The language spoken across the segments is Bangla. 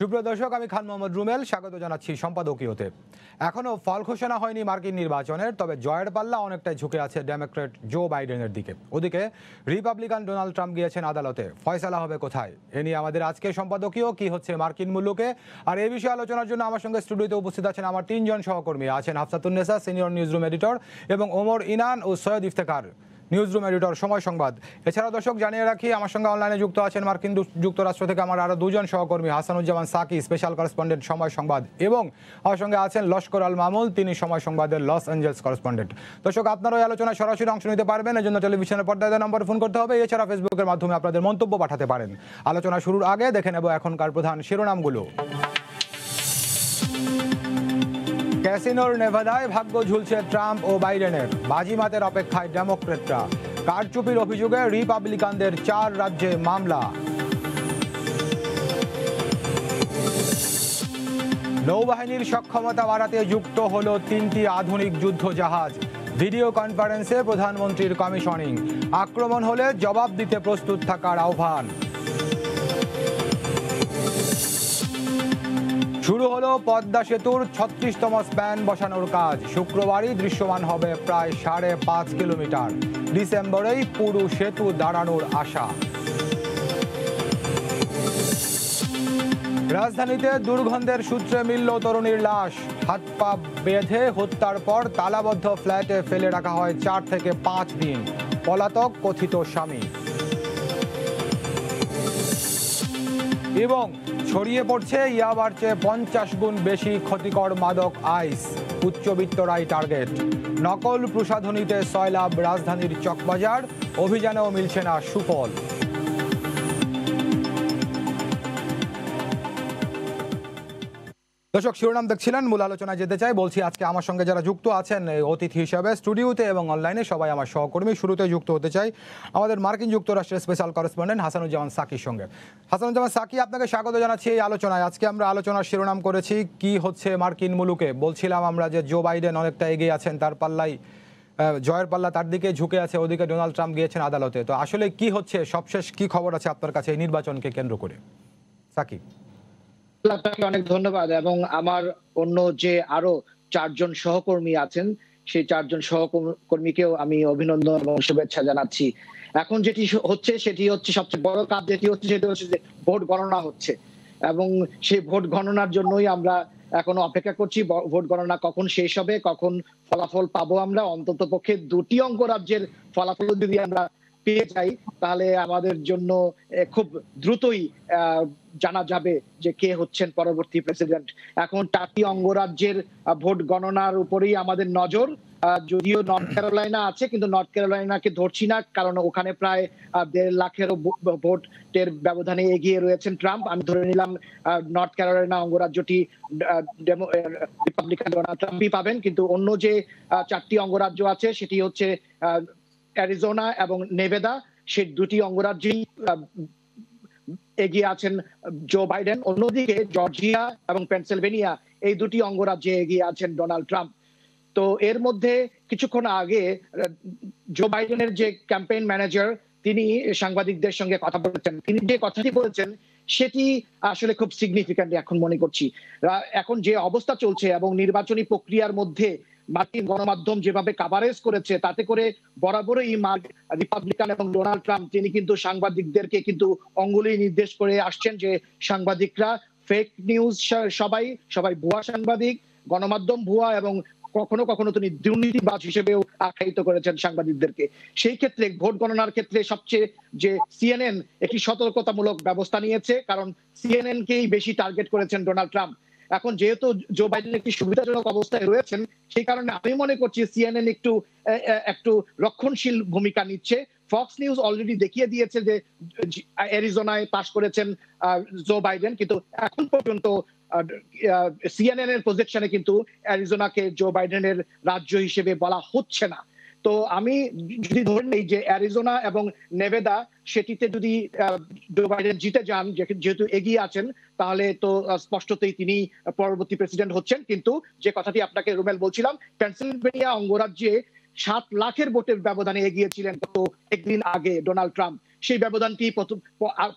সুপ্রিয় দর্শক, আমি খান মোহাম্মদ রুমেল স্বাগত জানাচ্ছি সম্পাদকীয়তে। এখনও ফল ঘোষণা হয়নি মার্কিন নির্বাচনের, তবে জয়ের পাল্লা অনেকটাই ঝুঁকে আছে ডেমোক্রেট জো বাইডেনের দিকে। ওদিকে রিপাবলিকান ডোনাল্ড ট্রাম্প গিয়েছেন আদালতে। ফয়সালা হবে কোথায়? এ নিয়ে আমাদের আজকে সম্পাদকীয় কি হচ্ছে মার্কিন মূল্যকে, আর এই বিষয়ে আলোচনার জন্য আমার সঙ্গে স্টুডিওতে উপস্থিত আছেন আমার তিনজন সহকর্মী। আছেন হাফসাতুন্নেসা, সিনিয়র নিউজরুম এডিটর, এবং ওমর ইনান ও সৈয়দ ইফতেখার, নিউজরুম এডিটর, সময় সংবাদ। এছাড়া দর্শক জানিয়ে রাখি, আমার সঙ্গে অনলাইনে যুক্ত আছেন মার্কিন যুক্তরাষ্ট্র থেকে আমার আরও দুজন সহকর্মী, হাসানুজ্জামান সাকি, স্পেশাল করেসপন্ডেন্ট সময় সংবাদ, এবং আমার সঙ্গে আছেন লস্কর আল মামুল, তিনি সময় সংবাদের লস অ্যাঞ্জেলস করেসপন্ডেন্ট। দর্শক, আপনারা এই আলোচনায় সরাসরি অংশ নিতে পারবেন, এর জন্য টেলিভিশনের পর্দায় দেওয়া নম্বরে ফোন করতে হবে। এছাড়া ফেসবুকের মাধ্যমে আপনাদের মন্তব্য পাঠাতে পারেন। আলোচনা শুরুর আগে দেখে নেব এখনকার প্রধান শিরোনামগুলো। ক্যাসিনোর নেভাদায় ভাগ্য ঝুলছে ট্রাম্প ও বাইডেনের। বাজিমাতের অপেক্ষায় ডেমোক্রেটরা। কারচুপির অভিযোগে রিপাবলিকানদের 4 রাজ্যে মামলা। নৌবাহিনীর সক্ষমতা বাড়াতে যুক্ত হলো 3টি আধুনিক যুদ্ধ জাহাজ। ভিডিও কনফারেন্সে প্রধানমন্ত্রীর কমিশনিং। আক্রমণ হলে জবাব দিতে প্রস্তুত থাকার আহ্বান। শুরু হলো পদ্মা সেতুর 36তম স্প্যান বসানোর কাজ। শুক্রবারই দৃশ্যমান হবে প্রায় 5.5 কিলোমিটার। ডিসেম্বরেই পুরো সেতু দাঁড়ানোর আশা। রাজধানীতে দুর্গন্ধের সূত্রে মিলল তরুণীর লাশ। হাত পা বেঁধে হত্যার পর তালাবদ্ধ ফ্ল্যাটে ফেলে রাখা হয় 4 থেকে 5 দিন। পলাতক কথিত স্বামী। এবং ছড়িয়ে পড়ছে ইয়াবার চেয়ে 50 গুণ বেশি ক্ষতিকর মাদক আইস। উচ্চবিত্তরাই টার্গেট। নকল প্রসাধনীতে সয়লাভ রাজধানীর চকবাজার। অভিযানেও মিলছে না সুফল। দর্শক, শিরোনাম দেখছিলেন, মূল আলোচনায় যেতে চাই। বলছি আজকে আমার সঙ্গে যারা যুক্ত আছেন অতিথি হিসাবে স্টুডিওতে এবং অনলাইনে, সবাই আমার সহকর্মী। শুরুতে যুক্ত হতে চাই আমাদের মার্কিন যুক্তরাষ্ট্রের স্পেশাল করেসপন্ডেন্ট হাসানুজ্জামান সাকির সঙ্গে। হাসানুজ্জামান সাকি, আপনাকে স্বাগত জানাচ্ছি এই আলোচনায়। আজকে আমরা আলোচনার শিরোনাম করেছি কি হচ্ছে মার্কিন মুলুকে। বলছিলাম আমরা যে জো বাইডেন অনেকটা এগিয়ে আছেন, তার পাল্লাই জয়ের পাল্লা তার দিকে ঝুঁকে আছে। ওদিকে ডোনাল্ড ট্রাম্প গিয়েছেন আদালতে। তো আসলে কি হচ্ছে, সবশেষ কি খবর আছে আপনার কাছে এই নির্বাচনকে কেন্দ্র করে? সাকি। আপনাকে অনেক ধন্যবাদ, এবং আমার অন্য যে আরো 4জন সহকর্মী আছেন সেই 4জন সহকর্মীকেও আমি অভিনন্দন এবং শুভেচ্ছা জানাচ্ছি। এখন যেটি হচ্ছে সেটি হচ্ছে সবচেয়ে বড় কাজ, যেটি হচ্ছে সেটি হচ্ছে যে ভোট গণনা হচ্ছে, এবং সেই ভোট গণনার জন্যই আমরা এখনো অপেক্ষা করছি। ভোট গণনা কখন শেষ হবে, কখন ফলাফল পাবো আমরা। অন্তত পক্ষে 2টি অঙ্গরাজ্যের ফলাফল যদি আমরা পেয়ে যাই, তাহলে আমাদের জন্য খুব দ্রুতই জানা যাবে যে কে হচ্ছেন পরবর্তী প্রেসিডেন্ট। এখন 4টি অঙ্গরাজ্যের ভোট গণনার উপরেই আমাদের নজর। যদিও নর্থ ক্যারোলাইনা আছে, কিন্তু নর্থ ক্যারোলাইনাকে ধরছি না, কারণ ওখানে প্রায় 1.5 লাখেরও ভোটের ব্যবধানে এগিয়ে রয়েছেন ট্রাম্প। আমি ধরে নিলাম নর্থ ক্যারোলাইনা অঙ্গরাজ্যটি রিপাবলিকান ডোনাল্ড ট্রাম্পই পাবেন। কিন্তু অন্য যে 4টি অঙ্গরাজ্য আছে সেটি হচ্ছে অ্যারিজোনা এবং নেভাদা। সেই 2টি অঙ্গরাজ্যেই এগিয়ে আছেন জো বাইডেন। অন্যদিকে জর্জিয়া এবং পেনসিলভেনিয়া, এই 2টি অঙ্গরাজ্যে এগিয়ে আছেন ডোনাল্ড ট্রাম্প। তো এর মধ্যে কিছুক্ষণ আগে জো বাইডেনের যে ক্যাম্পেইন ম্যানেজার, তিনি সাংবাদিকদের সঙ্গে কথা বলেছেন। তিনি যে কথাটি বলেছেন সেটি আসলে খুব সিগনিফিক্যান্ট এখন মনে করছি। এখন যে অবস্থা চলছে এবং নির্বাচনী প্রক্রিয়ার মধ্যে মার্কিন গণমাধ্যম যেভাবে কাভারেজ করেছে, তাতে করে বরাবরই রিপাবলিকান এবং ডোনাল্ড ট্রাম্প তিনি কিন্তু সাংবাদিকদেরকে কিন্তু অঙ্গুলি নির্দেশ করে আসছেন যে সাংবাদিকরা ফেক নিউজ, সবাই ভুয়া সাংবাদিক, গণমাধ্যম ভুয়া, এবং কখনো কখনো তিনি দুর্নীতিবাজ হিসেবেও আখ্যায়িত করেছেন সাংবাদিকদেরকে। সেই ক্ষেত্রে ভোট গণনার ক্ষেত্রে সবচেয়ে যে সিএনএন একটি সতর্কতামূলক ব্যবস্থা নিয়েছে, কারণ সিএনএন কেই বেশি টার্গেট করেছেন ডোনাল্ড ট্রাম্প। এখন যেহেতু জো বাইডেন একটি সুবিধাজনক অবস্থায় রয়েছেন, সেই কারণে আমি মনে করছি সিএনএন একটু রক্ষণশীল ভূমিকা নিচ্ছে। ফক্স নিউজ অলরেডি দেখিয়ে দিয়েছে যে অ্যারিজোনায় পাশ করেছেন জো বাইডেন, কিন্তু এখন পর্যন্ত সিএনএন এর প্রজেকশনে কিন্তু অ্যারিজোনাকে জো বাইডেনের রাজ্য হিসেবে বলা হচ্ছে না। তো আমি যদি ধরে নেই যে অ্যারিজোনা এবং নেভাদা, সেটিতে যদি জো বাইডেন জিতে যান, যেহেতু এগিয়ে আছেন, তাহলে তো স্পষ্টতই তিনি পরবর্তী প্রেসিডেন্ট হচ্ছেন। কিন্তু যে কথাটি আপনাকে রুমেল বলছিলাম, পেনসিলভেনিয়া অঙ্গরাজ্যে 7 লাখের ভোটের ব্যবধানে এগিয়েছিলেন গত একদিন আগে ডোনাল্ড ট্রাম্প। সেই ব্যবধানটি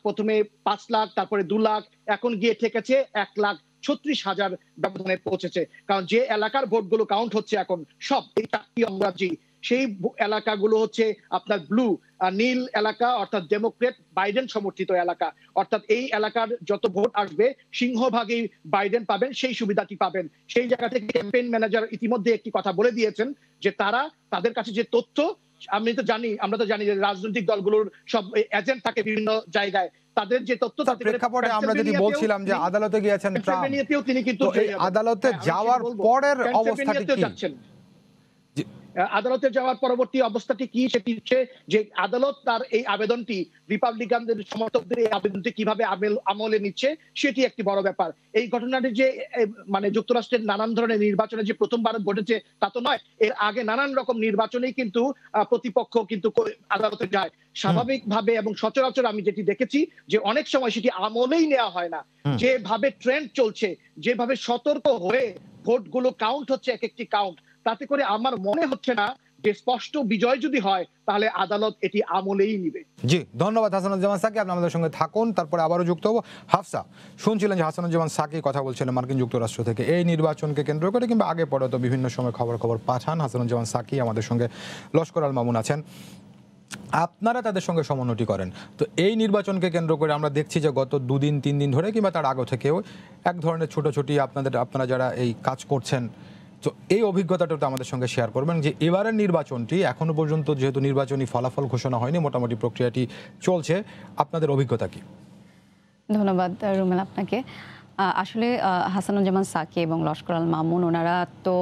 প্রথমে 5 লাখ, তারপরে 2 লাখ, এখন গিয়ে ঠেকেছে 1,36,000 ব্যবধানে পৌঁছেছে। কারণ যে এলাকার ভোটগুলো কাউন্ট হচ্ছে এখন সব এই 4টি অঙ্গরাজ্যেই, সেই এলাকাগুলো হচ্ছে আপনার ব্লু, নীল এলাকা, অর্থাৎ ডেমোক্রেট বাইডেন সমর্থিত এলাকা। অর্থাৎ এই এলাকার যত ভোট আসবে সিংহভাগই বাইডেন পাবেন, সেই সুবিধাটি পাবেন। সেই জায়গা থেকে ক্যাম্পেইন ম্যানেজার ইতিমধ্যে একটি কথা বলে দিয়েছেন যে তাদের কাছে যে তথ্য, আমরা তো জানি যে রাজনৈতিক দলগুলোর সব এজেন্ট থাকে বিভিন্ন জায়গায়, তাদের যে তথ্য তাতে প্রেক্ষাপটে আমরা যদি বলছিলাম যে আদালতে গিয়েছেন ট্রাম্প, তিনি কিন্তু আদালতে যাওয়ার পরের অবস্থাটি কি? আদালতে যাওয়ার পরবর্তী অবস্থাটি কি সেটি হচ্ছে যে আদালত তার এই আবেদনটি, রিপাবলিকানদের সমর্থকদের এই আবেদনটি কিভাবে আমলে নিচ্ছে সেটি একটি বড় ব্যাপার। এই ঘটনাটি যে মানে যুক্তরাষ্ট্রের নানান ধরনের নির্বাচনে যে প্রথমবার ঘটেছে তা তো নয়, এর আগে নানান রকম নির্বাচনেই কিন্তু প্রতিপক্ষ কিন্তু আদালতে যায় স্বাভাবিকভাবে, এবং সচরাচর আমি যেটি দেখেছি যে অনেক সময় সেটি আমলেই নেওয়া হয় না। যেভাবে ট্রেন্ড চলছে, যেভাবে সতর্ক হয়ে ভোটগুলো কাউন্ট হচ্ছে এক একটি কাউন্ট, তাতে করে আমার মনে হচ্ছে না যে স্পষ্ট বিজয় যদি হয় তাহলে আদালত এটি আমলেই নিবে। জি, ধন্যবাদ হাসানুজ্জামান সাকি, আপনি আমাদের সঙ্গে থাকুন, তারপরে আবারও যুক্ত হবো। হাফসা, শুনছিলেন যে হাসানুজ্জামান সাকি কথা বলছিলেন মার্কিন যুক্তরাষ্ট্র থেকে এই নির্বাচনকে কেন্দ্র করে, কিংবা আগে পরে তো বিভিন্ন সময় খবর পাঠান হাসানুজ্জামান সাকি। আমাদের সঙ্গে লস্কর আল মামুন আছেন, আপনারা তাদের সঙ্গে সমন্বয়টি করেন। তো এই নির্বাচনকে কেন্দ্র করে আমরা দেখছি যে গত 2 দিন 3 দিন ধরে, কিংবা তার আগে থেকেও এক ধরনের ছোটাছুটি আপনারা যারা এই কাজ করছেন, তো এই অভিজ্ঞতাটা তো আমাদের সঙ্গে শেয়ার করবেন যে এবারের নির্বাচনটি এখনো পর্যন্ত যেহেতু নির্বাচনী ফলাফল ঘোষণা হয়নি, মোটামুটি প্রক্রিয়াটি চলছে, আপনাদের অভিজ্ঞতা কি? ধন্যবাদ রুমেল আপনাকে। আসলে হাসানুজ্জামান সাকি এবং লস্কর আল মামুন ওনারা তো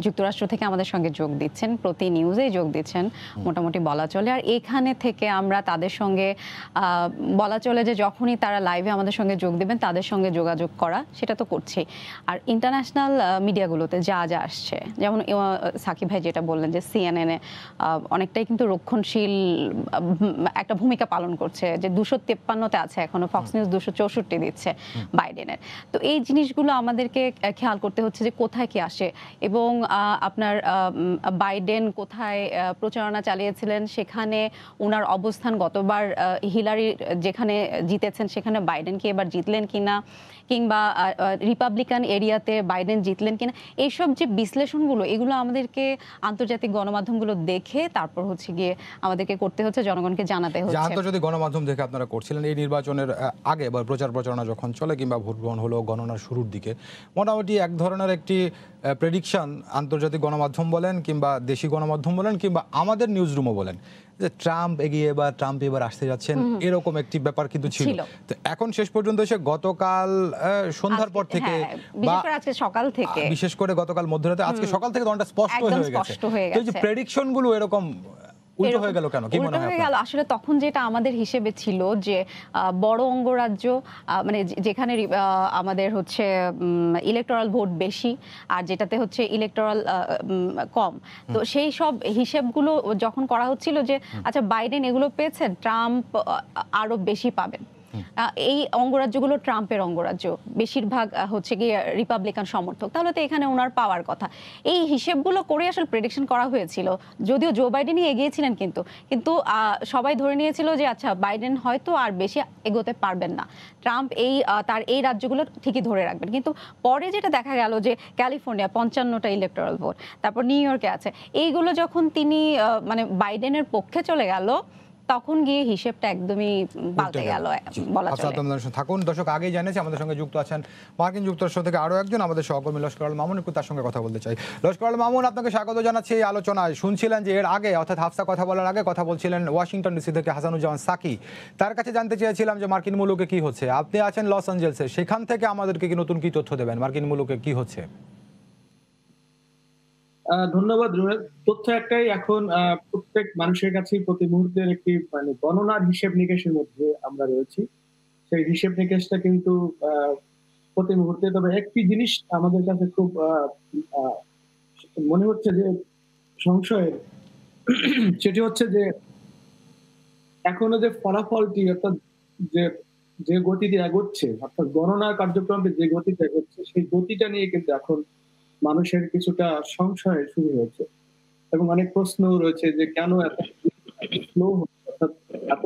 যুক্তরাষ্ট্র থেকে আমাদের সঙ্গে যোগ দিচ্ছেন, প্রতি নিউজেই যোগ দিচ্ছেন মোটামুটি বলা চলে। আর এখানে থেকে আমরা তাদের সঙ্গে বলা চলে যে যখনই তারা লাইভে আমাদের সঙ্গে যোগ দেবেন তাদের সঙ্গে যোগাযোগ করা, সেটা তো করছি। আর ইন্টারন্যাশনাল মিডিয়াগুলোতে যা আসছে, যেমন সাকিব ভাই যেটা বললেন যে CNN-এ অনেকটাই কিন্তু রক্ষণশীল একটা ভূমিকা পালন করছে, যে 253-তে আছে এখনো, ফক্স নিউজ 264 দিচ্ছে বাইডেনের। তো এই জিনিসগুলো আমাদেরকে খেয়াল করতে হচ্ছে যে কোথায় কি আসে, এবং আপনার বাইডেন কোথায় প্রচারণা চালিয়েছিলেন, সেখানে ওনার অবস্থান গতবার হিলারি যেখানে জিতেছেন সেখানে বাইডেন কি এবার জিতলেন কিনা, কিংবা রিপাবলিকান এরিয়াতে বাইডেন জিতলেন কিনা, এইসব যে বিশ্লেষণগুলো এগুলো আমাদেরকে আন্তর্জাতিক গণমাধ্যমগুলো দেখে তারপর হচ্ছে গিয়ে আমাদেরকে করতে হচ্ছে, জনগণকে জানাতে হচ্ছে। আন্তর্জাতিক গণমাধ্যম দেখে আপনারা করছিলেন এই নির্বাচনের আগে বা প্রচারণা যখন চলে, কিংবা ভোট গ্রহণ হলো গণনার শুরুর দিকে, মোটামুটি এক ধরনের একটি প্রেডিকশন আন্তর্জাতিক গণমাধ্যম বলেন, কিংবা দেশি গণমাধ্যম বলেন, কিংবা আমাদের নিউজ রুমও বলেন, যে ট্রাম্প এবার আসতে যাচ্ছেন, এরকম একটি ব্যাপার কিন্তু ছিল। তো এখন শেষ পর্যন্ত এসে গতকাল সন্ধ্যার পর থেকে, বিশেষ করে গতকাল মধ্যরাতে, আজকে সকাল থেকে অনেকটা স্পষ্ট হয়ে গেছে। তো এই যে প্রেডিকশন গুলো এরকম উল্টো হয়ে গেল কেন, কি মনে হয় আপনার? আসলে তখন যেটা আমাদের হিসেবে ছিল যে বড় অঙ্গরাজ্য, মানে যেখানে আমাদের হচ্ছে ইলেকটোরাল ভোট বেশি আর যেটাতে হচ্ছে ইলেকটোরাল কম, তো সেই সব হিসেবগুলো যখন করা হচ্ছিল যে আচ্ছা বাইডেন এগুলো পেয়েছেন, ট্রাম্প আরো বেশি পাবেন, এই অঙ্গরাজ্যগুলো ট্রাম্পের অঙ্গরাজ্য, বেশিরভাগ হচ্ছে গিয়ে রিপাবলিকান সমর্থক, তাহলে তো এখানে ওনার পাওয়ার কথা। এই হিসেবগুলো করে আসলে প্রেডিকশন করা হয়েছিল, যদিও জো বাইডেনই এগিয়েছিলেন, কিন্তু সবাই ধরে নিয়েছিল যে আচ্ছা বাইডেন হয়তো আর বেশি এগোতে পারবেন না, ট্রাম্প তার এই রাজ্যগুলো ঠিকই ধরে রাখবেন। কিন্তু পরে যেটা দেখা গেল যে ক্যালিফোর্নিয়া 55টা ইলেকটোরাল ভোট, তারপর নিউ ইয়র্কে আছে, এইগুলো যখন তিনি মানে বাইডেনের পক্ষে চলে গেল, তখন গিয়ে হিসেবটা একদমই পাল্টে গেল বলা চলে। থাকুন দর্শক, আগেই জানিয়েছি আমাদের সঙ্গে যুক্ত আছেন মার্কিন যুক্তরাষ্ট্র থেকে আরো একজন আমাদের সহকর্মী লস্কর আল মামুন, একটু তার সঙ্গে কথা বলতে চাই। লস্কর আল মামুন, আপনাকে স্বাগত জানাচ্ছি এই আলোচনায়। শুনছিলেন যে এর আগে, অর্থাৎ হাফসা কথা বলার আগে কথা বলছিলেন ওয়াশিংটন ডিসি থেকে হাসানুজ্জামান সাকি, তার কাছে জানতে চেয়েছিলাম যে মার্কিন মুলুকে কি হচ্ছে। আপনি আছেন লস অ্যাঞ্জেলসে, সেখান থেকে আমাদেরকে কি নতুন কি তথ্য দেবেন, মার্কিন মুলুকে কি হচ্ছে? ধন্যবাদ রুমেল। তথ্য একটাই, এখন প্রত্যেক মানুষের কাছেই প্রতি মুহূর্তের একটি মানে গণনার হিসেব নিকেশের মধ্যে আমরা রয়েছি। সেই হিসেব নিকেশটা কিন্তু প্রতি মুহূর্তে, তবে একটি জিনিস আমাদের কাছে খুব মনে হচ্ছে যে সংশয়ের, সেটি হচ্ছে যে এখনো যে ফলাফলটি, অর্থাৎ যে গতিতে এগোচ্ছে, অর্থাৎ গণনা কার্যক্রমটি যে গতিতে এগোচ্ছে, সেই গতিটা নিয়ে কিন্তু এখন মানুষের কিছুটা সংশয় শুরু হয়েছে। এবং অনেক প্রশ্ন রয়েছে যে কেন এত স্লো হচ্ছে, অর্থাৎ এত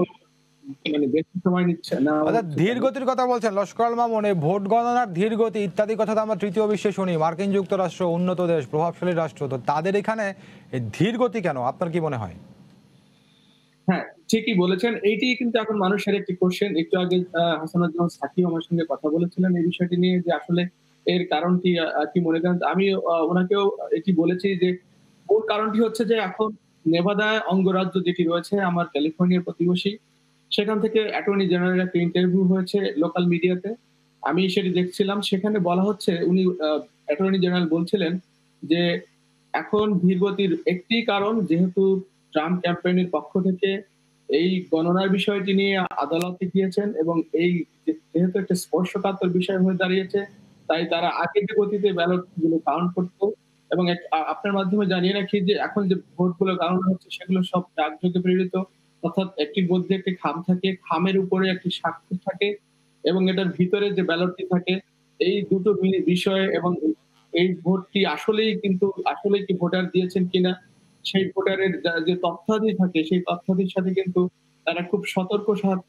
বেশি সময় নিচ্ছে না। অর্থাৎ ধীর গতির কথা বলছেন লস্কর আল মামুন, এই ভোট গণনার ধীর গতি ইত্যাদি কথা তো আমরা তৃতীয় বিশ্বে শুনি, মার্কিন যুক্তরাষ্ট্র উন্নত দেশ, প্রভাবশালী রাষ্ট্র, তো তাদের এখানে এই ধীর গতি কেন, আপনার কি মনে হয়? হ্যাঁ, ঠিকই বলেছেন। এইটি কিন্তু এখন মানুষের একটি কোশ্চেন। একটু আগে হাসানুজ্জামান সাকি আমার সঙ্গে কথা বলেছিলেন এই বিষয়টি নিয়ে, যে আসলে এর কারণ কি কি মনে করেন? আমি ওনাকেও এটি বলেছি যে মূল কারণটি হচ্ছে যে এখন নেভাদা অঙ্গরাজ্য যেটি রয়েছে আমার ক্যালিফোর্নিয়ার প্রতিবেশী, সেখান থেকে অ্যাটর্নি জেনারেল একটা ইন্টারভিউ হয়েছে লোকাল মিডিয়াতে। আমি সেটি দেখছিলাম। সেখানে বলা হচ্ছে, উনি অ্যাটর্নি জেনারেল বলছিলেন যে এখন ধীরগতির একটি কারণ, যেহেতু ট্রাম্প ক্যাম্পেইনের পক্ষ থেকে এই গণনার বিষয়টি নিয়ে আদালতে গিয়েছেন এবং এই যেহেতু একটা স্পর্শকাতর বিষয় হয়ে দাঁড়িয়েছে, তাই তারা আগের যে গতিতে ব্যালট গুলো কাউন্ট করতো। এবং আপনার মাধ্যমে জানিয়ে রাখি যে এখন যে ভোটগুলো কাউন্ট হচ্ছে সেগুলো সব ডাকযোগে প্রেরিত, অর্থাৎ একটির মধ্যে একটি খাম থাকে, খামের উপরে একটি স্বাক্ষর থাকে এবং এটার ভিতরে যে ব্যালটটি থাকে, এই দুটো বিষয় এবং এই ভোটটি আসলেই কি ভোটার দিয়েছেন কিনা, সেই ভোটারের যে তথ্যাদি থাকে সেই তথ্যাদির সাথে কিন্তু তারা খুব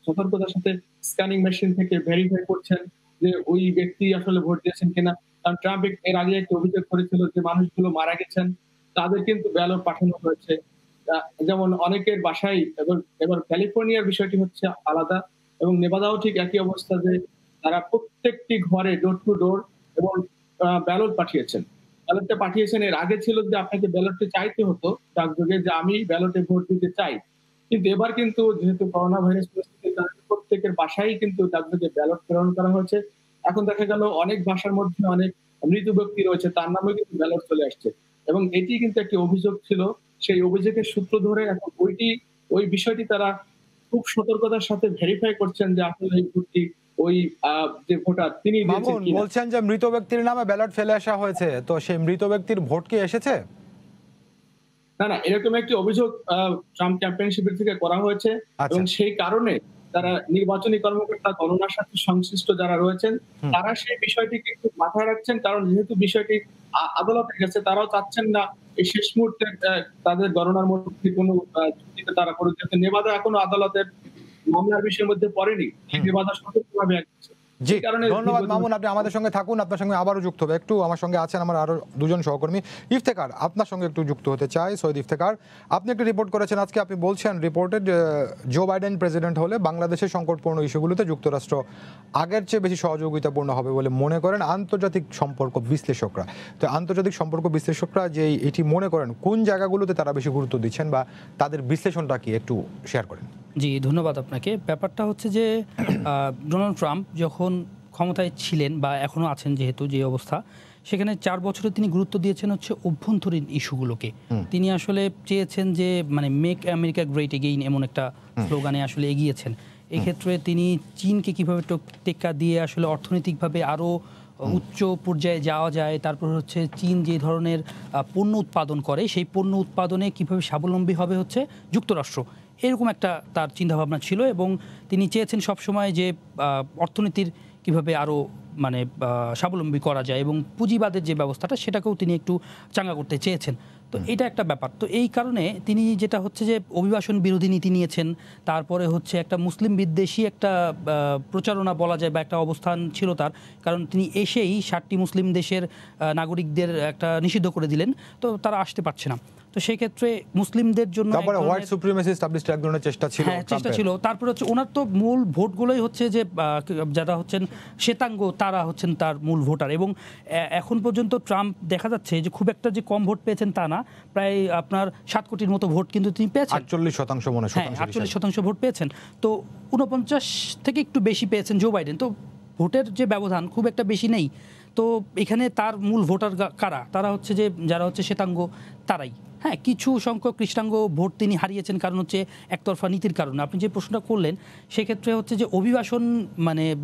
সতর্কতার সাথে স্ক্যানিং মেশিন থেকে ভেরিফাই করছেন যে ওই ব্যক্তি আসলে ভোট দিয়েছেন কিনা। কারণ ট্রাম্প এর আগে একটা অভিযোগ করেছিল যে মানুষগুলো মারা গেছেন, তাদের কিন্তু ব্যালট পাঠানো হয়েছে। যেমন অনেকের বাসায়, এবার ক্যালিফোর্নিয়ার বিষয়টি হচ্ছে আলাদা এবং নেভাদাও ঠিক একই অবস্থা, যে তারা প্রত্যেকটি ঘরে ডোর টু ডোর এবং ব্যালট পাঠিয়েছেন। ব্যালটটা পাঠিয়েছেন, এর আগে ছিল যে আপনাকে ব্যালটটি চাইতে হতো ডাকযোগে যে আমি ব্যালটে ভোট দিতে চাই। কিন্তু এবার কিন্তু যেহেতু করোনা ভাইরাস পরিস্থিতির কারণে প্রত্যেকের বাসায় কিন্তু ডাকযোগে ব্যালট প্রেরণ করা হয়েছে। এখন দেখা গেল অনেক বাসার মধ্যে অনেক মৃত ব্যক্তি রয়েছে, তার নামে কিন্তু ব্যালট চলে আসছে এবং এটি কিন্তু একটি অভিযোগ ছিল। সেই অভিযোগের সূত্র ধরে এখন ওই বিষয়টি তারা খুব সতর্কতার সাথে ভেরিফাই করছেন যে আসলে এই ভোটটি ওই যে ভোটার তিনি দিয়েছেন কিনা। বলছেন যে মৃত ব্যক্তির নামে ব্যালট ফেলে আসা হয়েছে, তো সেই মৃত ব্যক্তির ভোট কি এসেছে? না, এরকম একটি অভিযোগ ট্রাম্প ক্যাম্পেইন শিবির থেকে করা হয়েছে এবং সেই কারণে তারা নির্বাচনী কর্মকর্তা, গণনার সাথে সংশ্লিষ্ট যারা রয়েছেন তারা সেই বিষয়টিকে একটু মাথায় রাখছেন, কারণ যেহেতু বিষয়টি আদালতে গেছে, তারাও চাচ্ছেন না এই শেষ মুহূর্তে তাদের গণনার মধ্যে কোনো যুক্তিতে তারা করে দিতে। নেভাদা এখনো আদালতের মামলার বিষয়ের মধ্যে পড়েনি, নেভাদা সতর্কভাবে আসছে। জি, ধন্যবাদ মামুন, আপনি আমাদের সঙ্গে থাকুন, আপনার সঙ্গে আবারও যুক্ত হবে। একটু আমার সঙ্গে আছেন আমার আরো দুজন সহকর্মী। ইফতেখার, আপনার সঙ্গে একটু যুক্ত হতে চাই। সৈয়দ ইফতেখার, আপনি একটি রিপোর্ট করেছেন আজকে, আপনি বলছেন রিপোর্টে জো বাইডেন প্রেসিডেন্ট হলে বাংলাদেশের সংকটপূর্ণ ইস্যুগুলোতে যুক্তরাষ্ট্র আগের চেয়ে বেশি সহযোগিতাপূর্ণ হবে বলে মনে করেন আন্তর্জাতিক সম্পর্ক বিশ্লেষকরা। তো আন্তর্জাতিক সম্পর্ক বিশ্লেষকরা যে এটি মনে করেন, কোন জায়গাগুলোতে তারা বেশি গুরুত্ব দিচ্ছেন বা তাদের বিশ্লেষণটা কি একটু শেয়ার করেন। জি, ধন্যবাদ আপনাকে। ব্যাপারটা হচ্ছে যে ডোনাল্ড ট্রাম্প যখন ক্ষমতায় ছিলেন বা এখনও আছেন, যেহেতু যে অবস্থা, সেখানে 4 বছরে তিনি গুরুত্ব দিয়েছেন হচ্ছে অভ্যন্তরীণ ইস্যুগুলোকে। তিনি আসলে চেয়েছেন যে মেক আমেরিকা গ্রেট এগেইন এমন একটা স্লোগানে আসলে এগিয়েছেন। এক্ষেত্রে তিনি চীনকে কিভাবে টেক্কা দিয়ে আসলে অর্থনৈতিকভাবে আরও উচ্চ পর্যায়ে যাওয়া যায়, তারপর হচ্ছে চীন যে ধরনের পণ্য উৎপাদন করে সেই পণ্য উৎপাদনে কিভাবে স্বাবলম্বী হবে হচ্ছে যুক্তরাষ্ট্র, এরকম একটা তার চিন্তাভাবনা ছিল। এবং তিনি চেয়েছেন সবসময় যে অর্থনীতির কিভাবে আরও স্বাবলম্বী করা যায় এবং পুঁজিবাদের যে ব্যবস্থাটা সেটাকেও তিনি একটু চাঙ্গা করতে চেয়েছেন। তো এটা একটা ব্যাপার। তো এই কারণে তিনি যেটা হচ্ছে যে অভিবাসন বিরোধী নীতি নিয়েছেন, তারপরে হচ্ছে একটা মুসলিম বিদ্বেষী একটা প্রচারণা বলা যায় বা একটা অবস্থান ছিল তার, কারণ তিনি এসেই 60টি মুসলিম দেশের নাগরিকদের একটা নিষিদ্ধ করে দিলেন, তো তারা আসতে পারছে না। তো সেই ক্ষেত্রে মুসলিমদের জন্য তারপরে হোয়াইট সুপ্রিমেসি এস্টাবলিশড এক ধরনের চেষ্টা ছিল। তারপরে হচ্ছে ওনার তো মূল ভোটগুলোই হচ্ছে যে যারা হচ্ছেন শ্বেতাঙ্গ তারা হচ্ছেন তার মূল ভোটার। এবং এখন পর্যন্ত ট্রাম্প দেখা যাচ্ছে যে খুব একটা যে কম ভোট পেয়েছেন তা না, প্রায় আপনার 7 কোটির মতো ভোট কিন্তু তিনি পেয়েছেন। 48% মনে হয়, 48% ভোট পেয়েছেন। তো 49 থেকে একটু বেশি পেয়েছেন জো বাইডেন। তো ভোটের যে ব্যবধান খুব একটা বেশি নেই। তো এখানে তার মূল ভোটার কারা? তারা হচ্ছে যে যারা হচ্ছে শ্বেতাঙ্গ তারাই। হ্যাঁ, কিছু সংখ্যক কৃষ্ণাঙ্গ ভোট তিনি হারিয়েছেন, কারণ হচ্ছে একতরফা নীতির কারণে। আপনি যে প্রশ্নটা করলেন সেক্ষেত্রে হচ্ছে যে অভিবাসন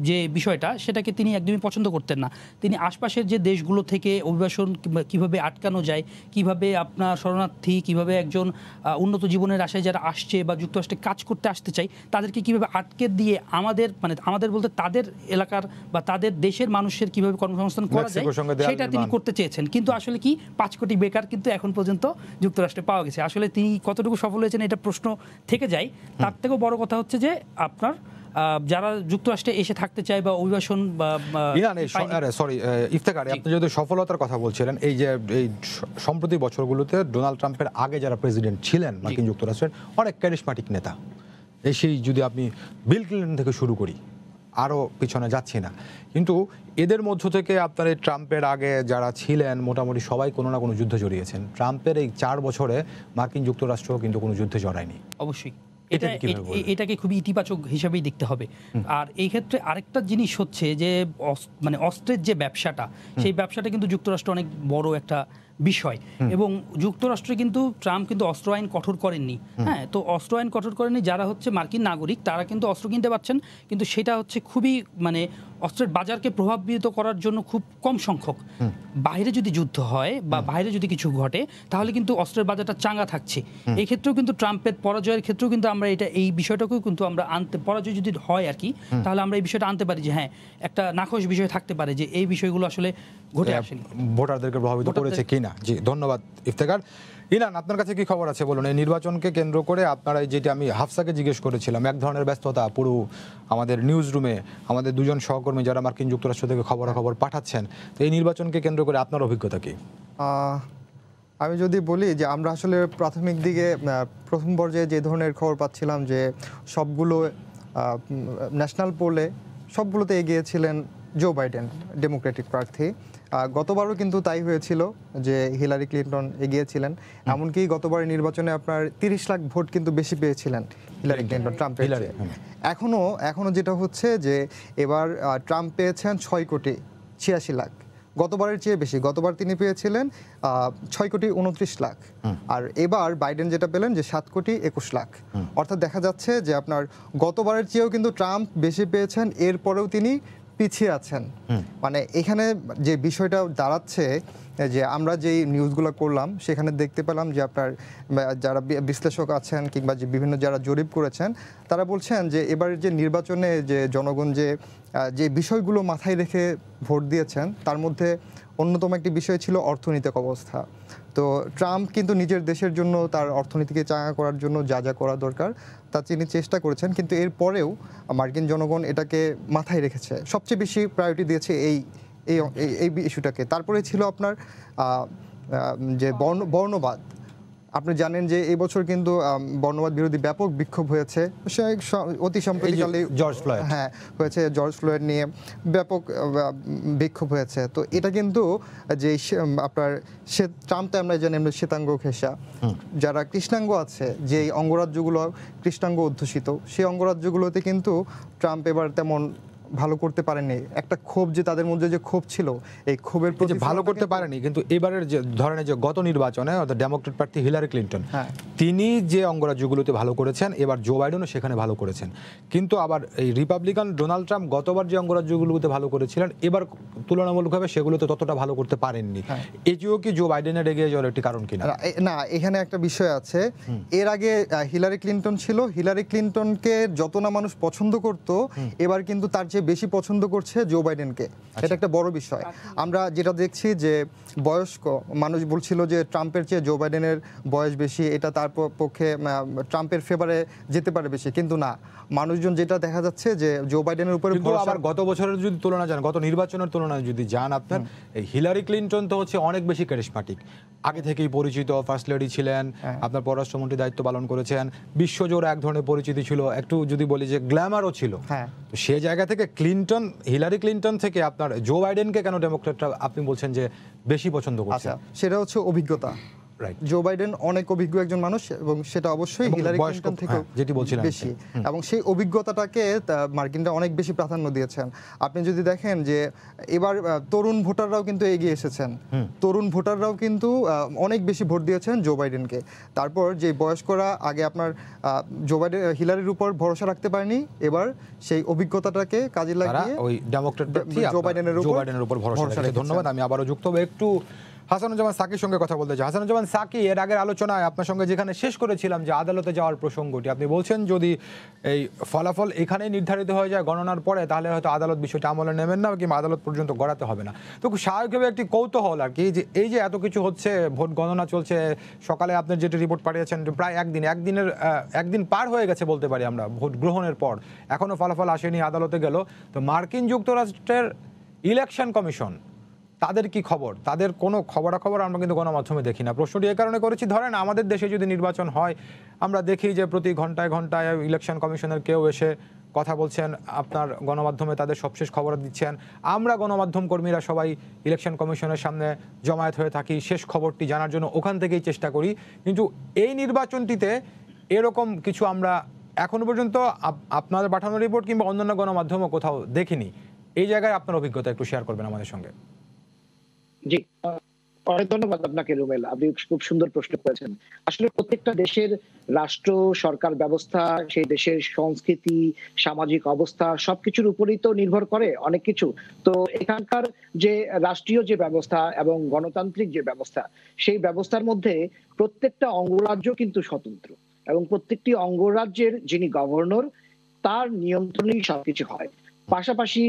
যে বিষয়টা, সেটাকে তিনি একদমই পছন্দ করতেন না। তিনি আশপাশের যে দেশগুলো থেকে অভিবাসন কিভাবে আটকানো যায়, কিভাবে আপনার শরণার্থী, কিভাবে একজন উন্নত জীবনের আশায় যারা আসছে বা যুক্তরাষ্ট্রে কাজ করতে আসতে চাই তাদেরকে কিভাবে আটকে দিয়ে আমাদের বলতে তাদের এলাকার বা তাদের দেশের মানুষের কিভাবে কর্মসংস্থান অবস্থান করা যায় মেক্সিকোর সঙ্গে দেয়াল সেটা তিনি নির্মাণ। করতে চেয়েছেন, কিন্তু আসলে কি 5 কোটি বেকার কিন্তু এখন পর্যন্ত যুক্তরাষ্ট্রে পাওয়া গেছে। আসলে তিনি কতটুকু সফল হয়েছেন এটা প্রশ্ন থেকে যায়। তার থেকেও বড় কথা হচ্ছে যে আপনার যারা যুক্তরাষ্ট্রে এসে থাকতে চায় বা অভিবাসন বা ইরান সরি ইফতেখার, আপনি যদি সফলতার কথা বলছিলেন, এই যে এই সম্প্রতি বছরগুলোতে ডোনাল্ড ট্রাম্পের আগে যারা প্রেসিডেন্ট ছিলেন মার্কিন যুক্তরাষ্ট্রের, অনেক ক্যারিসমাটিক নেতা, এই সেই যদি আপনি বিল ক্লিনটন থেকে শুরু করি, আরও পিছনে যাচ্ছি না, কিন্তু এদের মধ্য থেকে আপনার এই ট্রাম্পের আগে যারা ছিলেন মোটামুটি সবাই কোনো না কোনো যুদ্ধে জড়িয়েছেন। ট্রাম্পের এই 4 বছরে মার্কিন যুক্তরাষ্ট্র কিন্তু কোনো যুদ্ধে জড়ায়নি। অবশ্যই এটাকে কিভাবে বলবেন? এটাকে খুবই ইতিবাচক হিসাবেই দেখতে হবে। আর এই ক্ষেত্রে আরেকটা জিনিস হচ্ছে যে মানে অস্ত্রের যে ব্যবসাটা, সেই ব্যবসাটা কিন্তু যুক্তরাষ্ট্র অনেক বড় একটা বিষয়। এবং যুক্তরাষ্ট্রে কিন্তু ট্রাম্প কিন্তু অস্ত্র আইন কঠোর করেননি। হ্যাঁ, তো অস্ত্র আইন কঠোর করেননি, যারা হচ্ছে মার্কিন নাগরিক তারা কিন্তু অস্ত্র কিনতে পারছেন, কিন্তু সেটা হচ্ছে খুবই মানে অস্ত্রের বাজারকে প্রভাবিত করার জন্য খুব কম সংখ্যক। বাইরে যদি যুদ্ধ হয় বা বাইরে যদি কিছু ঘটে তাহলে কিন্তু অস্ত্রের বাজারটা চাঙ্গা থাকছে। এই ক্ষেত্রেও কিন্তু ট্রাম্পের পরাজয়ের ক্ষেত্রেও কিন্তু আমরা এই বিষয়টাকেও কিন্তু আমরা পরাজয় যদি হয় আর কি, তাহলে আমরা এই বিষয়টা আনতে পারি যে হ্যাঁ, একটা নাখোশ বিষয় থাকতে পারে যে এই বিষয়গুলো আসলে ঘটে আসেনি, ভোটারদেরকে প্রভাবিত করেছে কিনা। জি, ধন্যবাদ ইফতেখার। ইরান, আপনার কাছে কি খবর আছে বলুন। এই নির্বাচনকে কেন্দ্র করে আপনারা, যেটা আমি হাফসাকে জিজ্ঞেস করেছিলাম, এক ধরনের ব্যস্ততা পুরো আমাদের নিউজ রুমে, আমাদের দুজন সহকর্মী যারা মার্কিন যুক্তরাষ্ট্র থেকে খবরাখবর পাঠাচ্ছেন, তো এই নির্বাচনকে কেন্দ্র করে আপনার অভিজ্ঞতা কি? আমি যদি বলি যে আমরা আসলে প্রাথমিক দিকে প্রথম পর্যায়ে যে ধরনের খবর পাচ্ছিলাম যে সবগুলো ন্যাশনাল পোলে সবগুলোতে এগিয়েছিলেন জো বাইডেন, ডেমোক্রেটিক প্রার্থী। গতবারও কিন্তু তাই হয়েছিল যে হিলারি ক্লিন্টন এগিয়েছিলেন। এমনকি গতবারের নির্বাচনে আপনার 30 লাখ ভোট কিন্তু বেশি পেয়েছিলেন হিলারি ক্লিন্টন ট্রাম্পের চেয়ে। এখনো যেটা হচ্ছে যে এবার ট্রাম্প পেয়েছেন 6,86,00,000, গতবারের চেয়ে বেশি। গতবার তিনি পেয়েছিলেন 6,29,00,000, আর এবার বাইডেন যেটা পেলেন যে 7,21,00,000। অর্থাৎ দেখা যাচ্ছে যে আপনার গতবারের চেয়েও কিন্তু ট্রাম্প বেশি পেয়েছেন, এরপরেও তিনি পিছিয়ে আছেন। মানে এখানে যে বিষয়টা দাঁড়াচ্ছে যে আমরা যেই নিউজগুলো করলাম সেখানে দেখতে পেলাম যে আপনার যারা বিশ্লেষক আছেন কিংবা যে বিভিন্ন যারা জরিপ করেছেন তারা বলছেন যে এবারের যে নির্বাচনে যে জনগণ যে বিষয়গুলো মাথায় রেখে ভোট দিয়েছেন তার মধ্যে অন্যতম একটি বিষয় ছিল অর্থনৈতিক অবস্থা। তো ট্রাম্প কিন্তু নিজের দেশের জন্য তার অর্থনীতিকে চাঙ্গা করার জন্য যা যা করা দরকার তা তিনি চেষ্টা করেছেন, কিন্তু এরপরেও মার্কিন জনগণ এটাকে মাথায় রেখেছে, সবচেয়ে বেশি প্রায়োরিটি দিয়েছে এই ইস্যুটাকে। তারপরে ছিল আপনার যে বর্ণবাদ। আপনি জানেন যে এই বছর কিন্তু বর্ণবাদ বিরোধী ব্যাপক বিক্ষোভ হয়েছে, অতি সম্প্রতিকালে হয়েছে, জর্জ ফ্লয়েড নিয়ে ব্যাপক বিক্ষোভ হয়েছে। তো এটা কিন্তু যে আপনার ট্রাম্পে আমরা জানি শ্বেতাঙ্গ ঘেঁষা, যারা কৃষ্ণাঙ্গ আছে, যে অঙ্গরাজ্যগুলো কৃষ্ণাঙ্গ অধ্যুষিত, সেই অঙ্গরাজ্যগুলোতে কিন্তু ট্রাম্প এবার তেমন ভালো করতে পারেনি। একটা ক্ষোভ, যে তাদের মধ্যে যে ক্ষোভ ছিল, এই ক্ষোভের প্রতি ভালো করতে পারেনি। কিন্তু এবারের যে ধরনের যে গত নির্বাচনে অর্থাৎ ডেমোক্রেট প্রার্থী হিলারি ক্লিন্টন, তিনি যে অঙ্গরাজ্যগুলোতে ভালো করেছেন, এবার জো বাইডেনও সেখানে ভালো করেছেন। কিন্তু আবার এই রিপাবলিকান ডোনাল্ড ট্রাম্প গতবার যে অঙ্গরাজ্যগুলোতে ভালো করেছিলেন, এবার তুলনামূলকভাবে সেগুলোতে ততটা ভালো করতে পারেননি। এটিও কি জো বাইডেনের এগিয়ে যাওয়ার একটি কারণ কিনা? না, এখানে একটা বিষয় আছে। এর আগে হিলারি ক্লিন্টন ছিল, হিলারি ক্লিন্টনকে যত না মানুষ পছন্দ করত, এবার কিন্তু তার চেয়ে বেশি পছন্দ করছে জো বাইডেনকে। এটা একটা বড় বিষয়। আমরা যেটা দেখছি যে বয়স্ক মানুষ বলছিল যে ট্রাম্পের চেয়ে জো বাইডেনের বয়স বেশি, এটা তার পক্ষে ট্রাম্পের ফেভারে যেতে পারে বেশি, কিন্তু না, মানুষজন যেটা দেখা যাচ্ছে যে জো বাইডেনের উপরে আবার গত বছরের যদি তুলনা যান, গত নির্বাচনের তুলনায় যদি যান আপনার, এই হিলারি ক্লিন্টন তো হচ্ছে অনেক বেশি ক্যারিসমাটিক, আগে থেকেই পরিচিত, ফার্স্ট লেডি ছিলেন, আপনার পররাষ্ট্রমন্ত্রী দায়িত্ব পালন করেছেন, বিশ্বজোড়া এক ধরনের পরিচিতি ছিল, একটু যদি বলি যে গ্ল্যামারও ছিল। তো সেই জায়গা থেকে হিলারি ক্লিন্টন থেকে আপনার জো বাইডেনকে কেন ডেমোক্রেটরা আপনি বলছেন যে বেশি পছন্দ করছে? সেটা হচ্ছে অভিজ্ঞতা। জো বাইডেন অনেক অভিজ্ঞ একজন মানুষ, এবং সেটা অবশ্যই হিলারি ক্লিন্টন থেকে বেশি, এবং সেই অভিজ্ঞতাটাকে মার্কিনরা অনেক বেশি প্রাধান্য দিয়েছেন। আপনি যদি দেখেন যে এবার তরুণ ভোটাররাও কিন্তু এগিয়ে এসেছেন, তরুণ ভোটাররাও কিন্তু অনেক বেশি ভোট দিয়েছেন জো বাইডেনকে। তারপর যে বয়স্করা আগে আপনার জো বাইডেন হিলারির উপর ভরসা রাখতে পারেনি, এবার সেই অভিজ্ঞতাটাকে কাজে লাগিয়ে ওই ডেমোক্রেট প্রার্থী জো বাইডেনের উপর ভরসা রাখছে। ধন্যবাদ। আমি আবারও যুক্ত হব একটু হাসানুজ্জামান সাকির সঙ্গে কথা বলতে চাই। হাসানুজ্জামান সাকি, এর আগের আলোচনায় আপনার সঙ্গে যেখানে শেষ করেছিলাম যে আদালতে যাওয়ার প্রসঙ্গটি, আপনি বলছেন যদি এই ফলাফল এখানেই নির্ধারিত হয়ে যায় গণনার পরে, তাহলে হয়তো আদালত বিষয়টা আমলে নেবেন না কিংবা আদালত পর্যন্ত গড়াতে হবে না। তো স্বাভাবিকভাবে একটি কৌতূহল আর কি, যে এই যে এত কিছু হচ্ছে, ভোট গণনা চলছে, সকালে আপনার যেটি রিপোর্ট পাঠিয়েছেন প্রায় একদিন পার হয়ে গেছে বলতে পারি আমরা ভোট গ্রহণের পর, এখনো ফলাফল আসেনি, আদালতে গেল। তো মার্কিন যুক্তরাষ্ট্রের ইলেকশন কমিশন, তাদের কি খবর? তাদের কোনো খবরাখবর আমরা কিন্তু গণমাধ্যমে দেখি না। প্রশ্নটি এ কারণে করেছি, ধরেন আমাদের দেশে যদি নির্বাচন হয়, আমরা দেখি যে প্রতি ঘন্টায় ঘন্টায় ইলেকশন কমিশনের কেউ এসে কথা বলছেন, আপনার গণমাধ্যমে তাদের সবশেষ খবর দিচ্ছেন। আমরা গণমাধ্যম কর্মীরা সবাই ইলেকশন কমিশনের সামনে জমায়েত হয়ে থাকি, শেষ খবরটি জানার জন্য ওখান থেকেই চেষ্টা করি। কিন্তু এই নির্বাচনটিতে এরকম কিছু আমরা এখনো পর্যন্ত আপনাদের পাঠানো রিপোর্ট কিংবা অন্যান্য গণমাধ্যমও কোথাও দেখিনি। এই জায়গায় আপনার অভিজ্ঞতা একটু শেয়ার করবেন আমাদের সঙ্গে। জি, অনেক ধন্যবাদ আপনাকে রুমেল, আপনি খুব সুন্দর প্রশ্ন করেছেন। আসলে প্রত্যেকটা দেশের রাষ্ট্র সরকার ব্যবস্থা, সেই দেশের সংস্কৃতি, সামাজিক অবস্থা সবকিছুর উপরেই তো নির্ভর করে অনেক কিছু। তো এখানকার যে রাষ্ট্রীয় যে ব্যবস্থা এবং গণতান্ত্রিক যে ব্যবস্থা, সেই ব্যবস্থার মধ্যে প্রত্যেকটা অঙ্গরাজ্য কিন্তু স্বতন্ত্র, এবং প্রত্যেকটি অঙ্গরাজ্যের যিনি গভর্নর, তার নিয়ন্ত্রণেই সবকিছু হয়। পাশাপাশি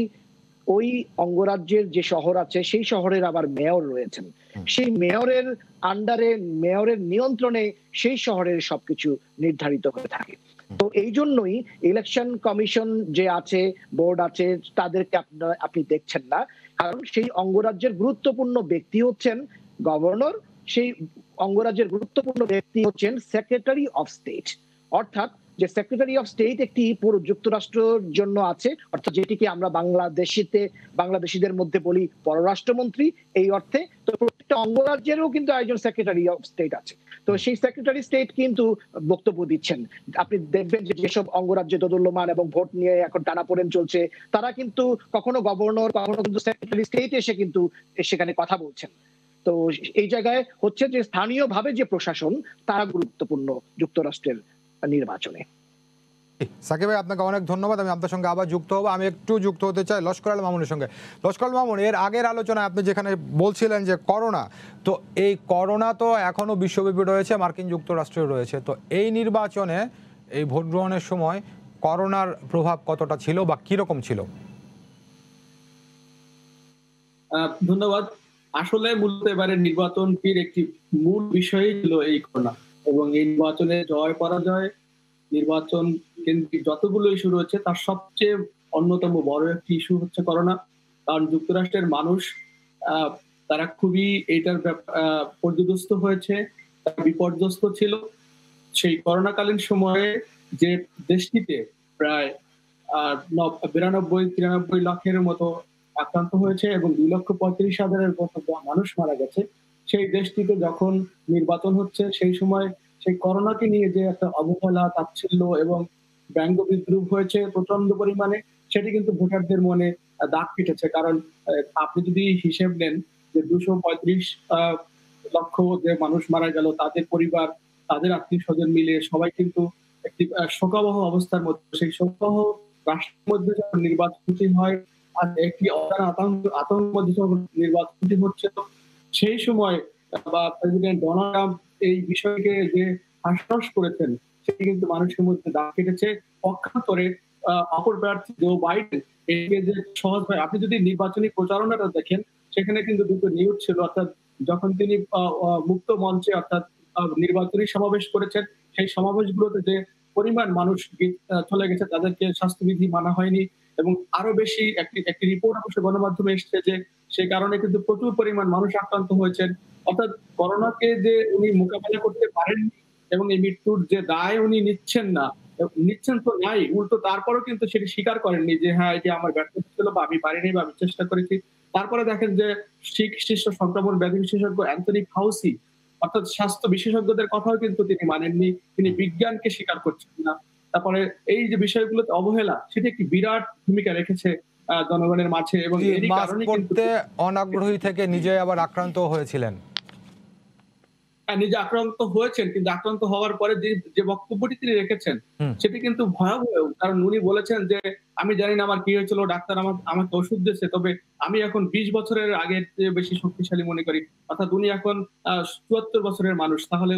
ওই অঙ্গরাজ্যের যে শহর আছে, সেই শহরের আবার মেয়র রয়েছেন, সেই মেয়রের আন্ডারে, মেয়রের নিয়ন্ত্রণে সেই শহরের সবকিছু নির্ধারিত হয়ে থাকে। তো এই জন্যই ইলেকশন কমিশন যে আছে, বোর্ড আছে, তাদেরকে আপনি দেখছেন না, কারণ সেই অঙ্গরাজ্যের গুরুত্বপূর্ণ ব্যক্তি হচ্ছেন গভর্নর, সেই অঙ্গরাজ্যের গুরুত্বপূর্ণ ব্যক্তি হচ্ছেন সেক্রেটারি অফ স্টেট। অর্থাৎ যে সেক্রেটারি অফ স্টেট একটি পুরো যুক্তরাষ্ট্রের জন্য আছে, অর্থাৎ যেটিকে আমরা বাংলাদেশিদের মধ্যে বলি পররাষ্ট্রমন্ত্রী এই অর্থে। তো প্রত্যেকটা অঙ্গরাজ্যেরও কিন্তু একজন সেক্রেটারি অফ স্টেট আছে। তো সেই সেক্রেটারি স্টেট কিন্তু বক্তব্য দিচ্ছেন। আপনি দেখবেন যে যেসব অঙ্গরাজ্যে দোদুল্যমান এবং ভোট নিয়ে এখন টানাপোড়েন চলছে, তারা কিন্তু কখনো গভর্নর, কখনো কিন্তু সেক্রেটারি স্টেট এসে কিন্তু সেখানে কথা বলছেন। তো এই জায়গায় হচ্ছে যে স্থানীয়ভাবে যে প্রশাসন, তারা গুরুত্বপূর্ণ যুক্তরাষ্ট্রের নির্বাচনে। সাকিব ভাই, আপনাকে অনেক ধন্যবাদ। আমি আপনার সঙ্গে আবার যুক্ত হবো। আমি একটু যুক্ত হতে চাই লস্কর আল মামুনের সঙ্গে। লস্কর আল মামুন, এর আগের আলোচনায় আপনি যেখানে বলছিলেন যে করোনা, তো এই করোনা তো এখনো বিশ্বব্যাপী রয়েছে, মার্কিন যুক্তরাষ্ট্রে রয়েছে। তো এই নির্বাচনে, এই ভোট গ্রহণের সময় করোনার প্রভাব কতটা ছিল বা কিরকম ছিল? ধন্যবাদ। আসলে মূলত এবারে নির্বাচনটির একটি মূল বিষয়ই ছিল এই করোনা, এবং এই নির্বাচনে জয় পরাজয়, নির্বাচন কেন্দ্রিক যতগুলো ইস্যু রয়েছে তার সবচেয়ে অন্যতম বড় একটি ইস্যু হচ্ছে করোনা। কারণ যুক্তরাষ্ট্রের মানুষ তারা খুবই এইটার পর্যদস্ত হয়েছে, তারা বিপর্যস্ত ছিল। সেই করোনাকালীন সময়ে যে দেশটিতে প্রায় 92-93 লাখের মতো আক্রান্ত হয়েছে এবং 2,35,000-এর মতো মানুষ মারা গেছে, সেই দেশটিতে যখন নির্বাচন হচ্ছে, সেই সময় সেই করোনাকে নিয়ে যে একটা অবহেলা, তাচ্ছিল্য এবং ব্যঙ্গ বিদ্রুপ হয়েছে প্রচন্ড পরিমাণে, সেটি কিন্তু ভোটারদের মনে দাগ কেটেছে। কারণ আপনি যদি হিসেব নেন যে 235 লক্ষ যে মানুষ মারা গেল, তাদের পরিবার, তাদের আত্মীয় স্বজন মিলে সবাই কিন্তু একটি শোকাবহ অবস্থার মধ্যে, সেই শোকাবহ রাষ্ট্রের মধ্যে যখন নির্বাচনটি হয় আর একটি অজানা আতঙ্কের মধ্যে যখন নির্বাচনটি হচ্ছে, সেই সময় বা প্রেসিডেন্ট ডোনাল্ড ট্রাম্প এই বিষয়কে যে হাস্যরস করেছেন, সেটি কিন্তু মানুষের মধ্যে দাগ কেটেছে। পক্ষান্তরে অপর প্রার্থী জো বাইডেন, এটিকে যে সহজ হয়, আপনি যদি নির্বাচনী প্রচারণাটা দেখেন, সেখানে কিন্তু দুটো নিউজ ছিল। অর্থাৎ যখন তিনি মুক্ত মঞ্চে অর্থাৎ নির্বাচনী সমাবেশ করেছেন, সেই সমাবেশগুলোতে যে পরিমাণ মানুষ চলে গেছে, তাদেরকে স্বাস্থ্যবিধি মানা হয়নি, এবং আরো বেশি একটি রিপোর্ট অবশ্য গণমাধ্যমে এসেছে যে সেই কারণে কিন্তু প্রচুর পরিমাণ মানুষ আক্রান্ত হয়েছেন। অর্থাৎ করোনাকে যে উনি মোকাবেলা করতে পারেননি এবং এই মৃত্যুর যে দায় উনি নিচ্ছেন তো নাই, উল্টো তারপরও কিন্তু সেটি স্বীকার করেননি যে হ্যাঁ, এটি আমার ব্যর্থতা ছিল বা আমি পারিনি বা আমি চেষ্টা করেছি। তারপরে দেখেন যে শীর্ষ সংক্রমণ ব্যাধি বিশেষজ্ঞ অ্যান্থনি ফাউসি, অর্থাৎ স্বাস্থ্য বিশেষজ্ঞদের কথাও কিন্তু তিনি মানেননি, তিনি বিজ্ঞানকে স্বীকার করছেন না। তারপরে এই যে বিষয়গুলোতে অবহেলা, সেটি একটি বিরাট ভূমিকা রেখেছে জনগণের মাঝে, এবং এরই কারণে কিন্তু অনাগ্রহী থেকে নিজে আবার আক্রান্ত হয়েছিলেন। নিজে আক্রান্ত হয়েছেন, কিন্তু আক্রান্ত হওয়ার পরে যে বক্তব্যটি তিনি রেখেছেন সেটি কিন্তু ভয়াবহ। কারণ উনি বলেছেন যে আমি জানি না আমার কি হয়েছিল, ডাক্তার আমাকে ওষুধ দিয়েছে, তবে আমি এখন 20 বছরের আগের চেয়ে বেশি শক্তিশালী মনে করি। অর্থাৎ উনি এখন ৭৪ বছরের মানুষ। তাহলে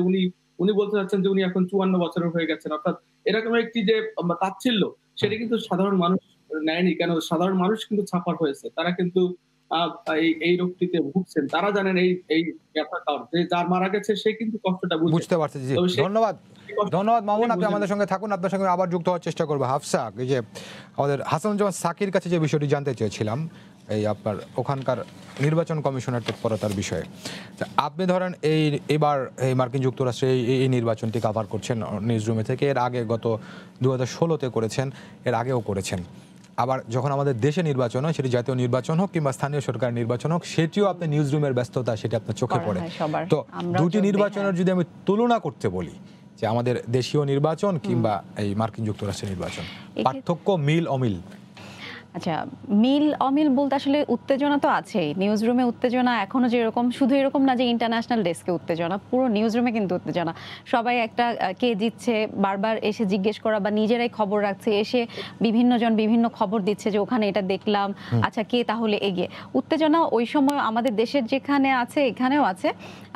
উনি বলতে চাচ্ছেন যে উনি এখন 54 বছরের হয়ে গেছেন। অর্থাৎ এরকম একটি যে তাচ্ছিল্য, সেটা কিন্তু সাধারণ মানুষ নেয়নি। কেন? সাধারণ মানুষ কিন্তু ছাপার হয়েছে। তারা কিন্তু এই রোগটিতে ভুগছেন। তারা জানেন এই ব্যথাটা, যে যার মারা গেছে সে কিন্তু কষ্টটা বুঝতে পারছি। জি, ধন্যবাদ। ধন্যবাদ মামুন, আপনি আমাদের সঙ্গে থাকুন। আপনার সঙ্গে আবার যুক্ত হওয়ার চেষ্টা করবো। হাফসা, এই যে আমাদের হাসানুজ্জামান সাকির কাছে যে বিষয়টি জানতে চেয়েছিলাম, এই আপনার ওখানকার নির্বাচন কমিশনের তৎপরতার বিষয়ে। আপনি ধরেন এবার এই মার্কিন যুক্তরাষ্ট্রে এই নির্বাচনটি কাভার করছেন নিউজ রুমে থেকে। এর আগে গত 2016-তে করেছেন, এর আগেও করেছেন। আবার যখন আমাদের দেশে নির্বাচন হয়, সেটি জাতীয় নির্বাচন হোক কিংবা স্থানীয় সরকার নির্বাচন হোক, সেটিও আপনি নিউজ রুমের ব্যস্ততা, সেটি আপনার চোখে পড়ে। তো দুটি নির্বাচনের যদি আমি তুলনা করতে বলি, যে আমাদের দেশীয় নির্বাচন কিংবা এই মার্কিন যুক্তরাষ্ট্রের নির্বাচন, পার্থক্য, মিল অমিল। আচ্ছা, মিল অমিল বলতে আসলে উত্তেজনা তো আছেই। নিউজ রুমে উত্তেজনা এখনো যেরকম, শুধু এরকম না যে ইন্টারন্যাশনাল ডেস্কে উত্তেজনা, পুরো নিউজ রুমে কিন্তু উত্তেজনা। সবাই একটা কে জিতছে বারবার এসে জিজ্ঞেস করা, বা নিজেরাই খবর রাখছে, এসে বিভিন্ন জন বিভিন্ন খবর দিচ্ছে যে ওখানে এটা দেখলাম, আচ্ছা কে তাহলে এগিয়ে। উত্তেজনা ওই সময় আমাদের দেশের যেখানে আছে এখানেও আছে।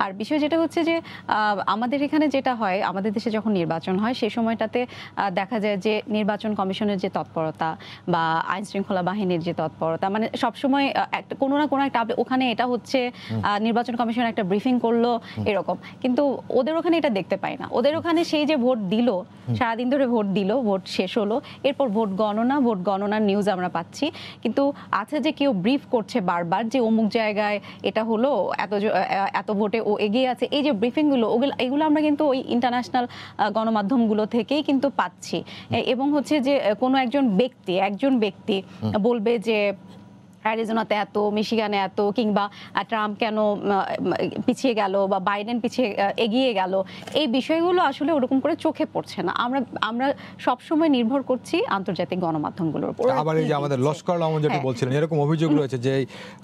আর বিষয় যেটা হচ্ছে যে আমাদের এখানে যেটা হয়, আমাদের দেশে যখন নির্বাচন হয় সেই সময়টাতে দেখা যায় যে নির্বাচন কমিশনের যে তৎপরতা বা আইন শৃঙ্খলা বাহিনীর যে তৎপরতা, মানে সবসময় কোনো না কোনো একটা ওখানে এটা হচ্ছে নির্বাচন কমিশন একটা ব্রিফিং করলো এরকম, কিন্তু ওদের ওখানে এটা দেখতে পাই না। ওদের ওখানে সেই যে ভোট দিল, সারাদিন ধরে ভোট দিল, ভোট শেষ হলো, এরপর ভোট গণনার নিউজ আমরা পাচ্ছি। কিন্তু আছে যে কেউ ব্রিফ করছে বারবার যে অমুক জায়গায় এটা হলো, এত ভোটে ও এগিয়ে আছে, এই যে ব্রিফিংগুলো এগুলো আমরা কিন্তু ওই ইন্টারন্যাশনাল গণমাধ্যমগুলো থেকেই কিন্তু পাচ্ছি। এবং হচ্ছে যে কোনো একজন ব্যক্তি বলবে যে অ্যারিজোনাতে এত, মিশিগানে এত, কিংবা ট্রাম্প কেন পিছিয়ে গেল বা বাইডেন পিছিয়ে এগিয়ে গেল, এই বিষয়গুলো আসলে ওরকম করে চোখে পড়ছে না। আমরা সবসময় নির্ভর করছি আন্তর্জাতিক গণমাধ্যমগুলোর উপর। আবার এই যে আমাদের লস্কর আলম যেটা বলছিলেন, এরকম অভিযোগ রয়েছে যে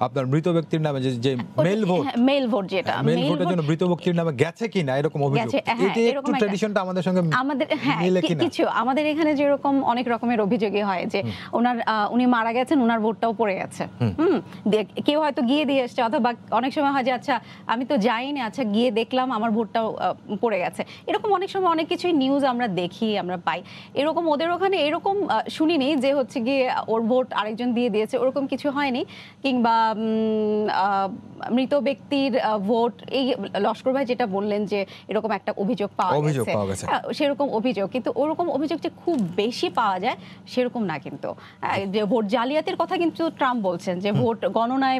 আপনার মৃত ব্যক্তির নামে যে মেল ভোট যেটা মেল ভোটের জন্য মৃত ব্যক্তির নামে গেছে কিনা, এরকম অভিযোগ। এটা একটু ট্র্যাডিশনটা আমাদের সঙ্গে মিলে কিনা? কিছু আমাদের এখানে যেরকম অনেক রকমের অভিযোগই হয় যে উনি মারা গেছেন, ওনার ভোটটাও পড়ে গেছে। কেউ হয়তো গিয়ে দিয়ে এসছে, অথবা অনেক সময় হয় যে আচ্ছা আমি তো যাইনি, আচ্ছা গিয়ে দেখলাম আমার ভোটটাও পড়ে গেছে। এরকম অনেক সময় অনেক কিছুই নিউজ আমরা দেখি, আমরা পাই। এরকম ওদের ওখানে এরকম শুনিনি যে হচ্ছে গিয়ে ওর ভোট আরেকজন দিয়ে দিয়েছে, ওরকম কিছু হয়নি। কিংবা মৃত ব্যক্তির ভোট, এই লস্কর ভাই যেটা বললেন যে এরকম একটা অভিযোগ পাওয়া গেছে, সেরকম অভিযোগ, কিন্তু ওরকম অভিযোগ যে খুব বেশি পাওয়া যায় সেরকম না। কিন্তু যে ভোট জালিয়াতির কথা কিন্তু ট্রাম্প বলছেন যে ভোট গণনায়,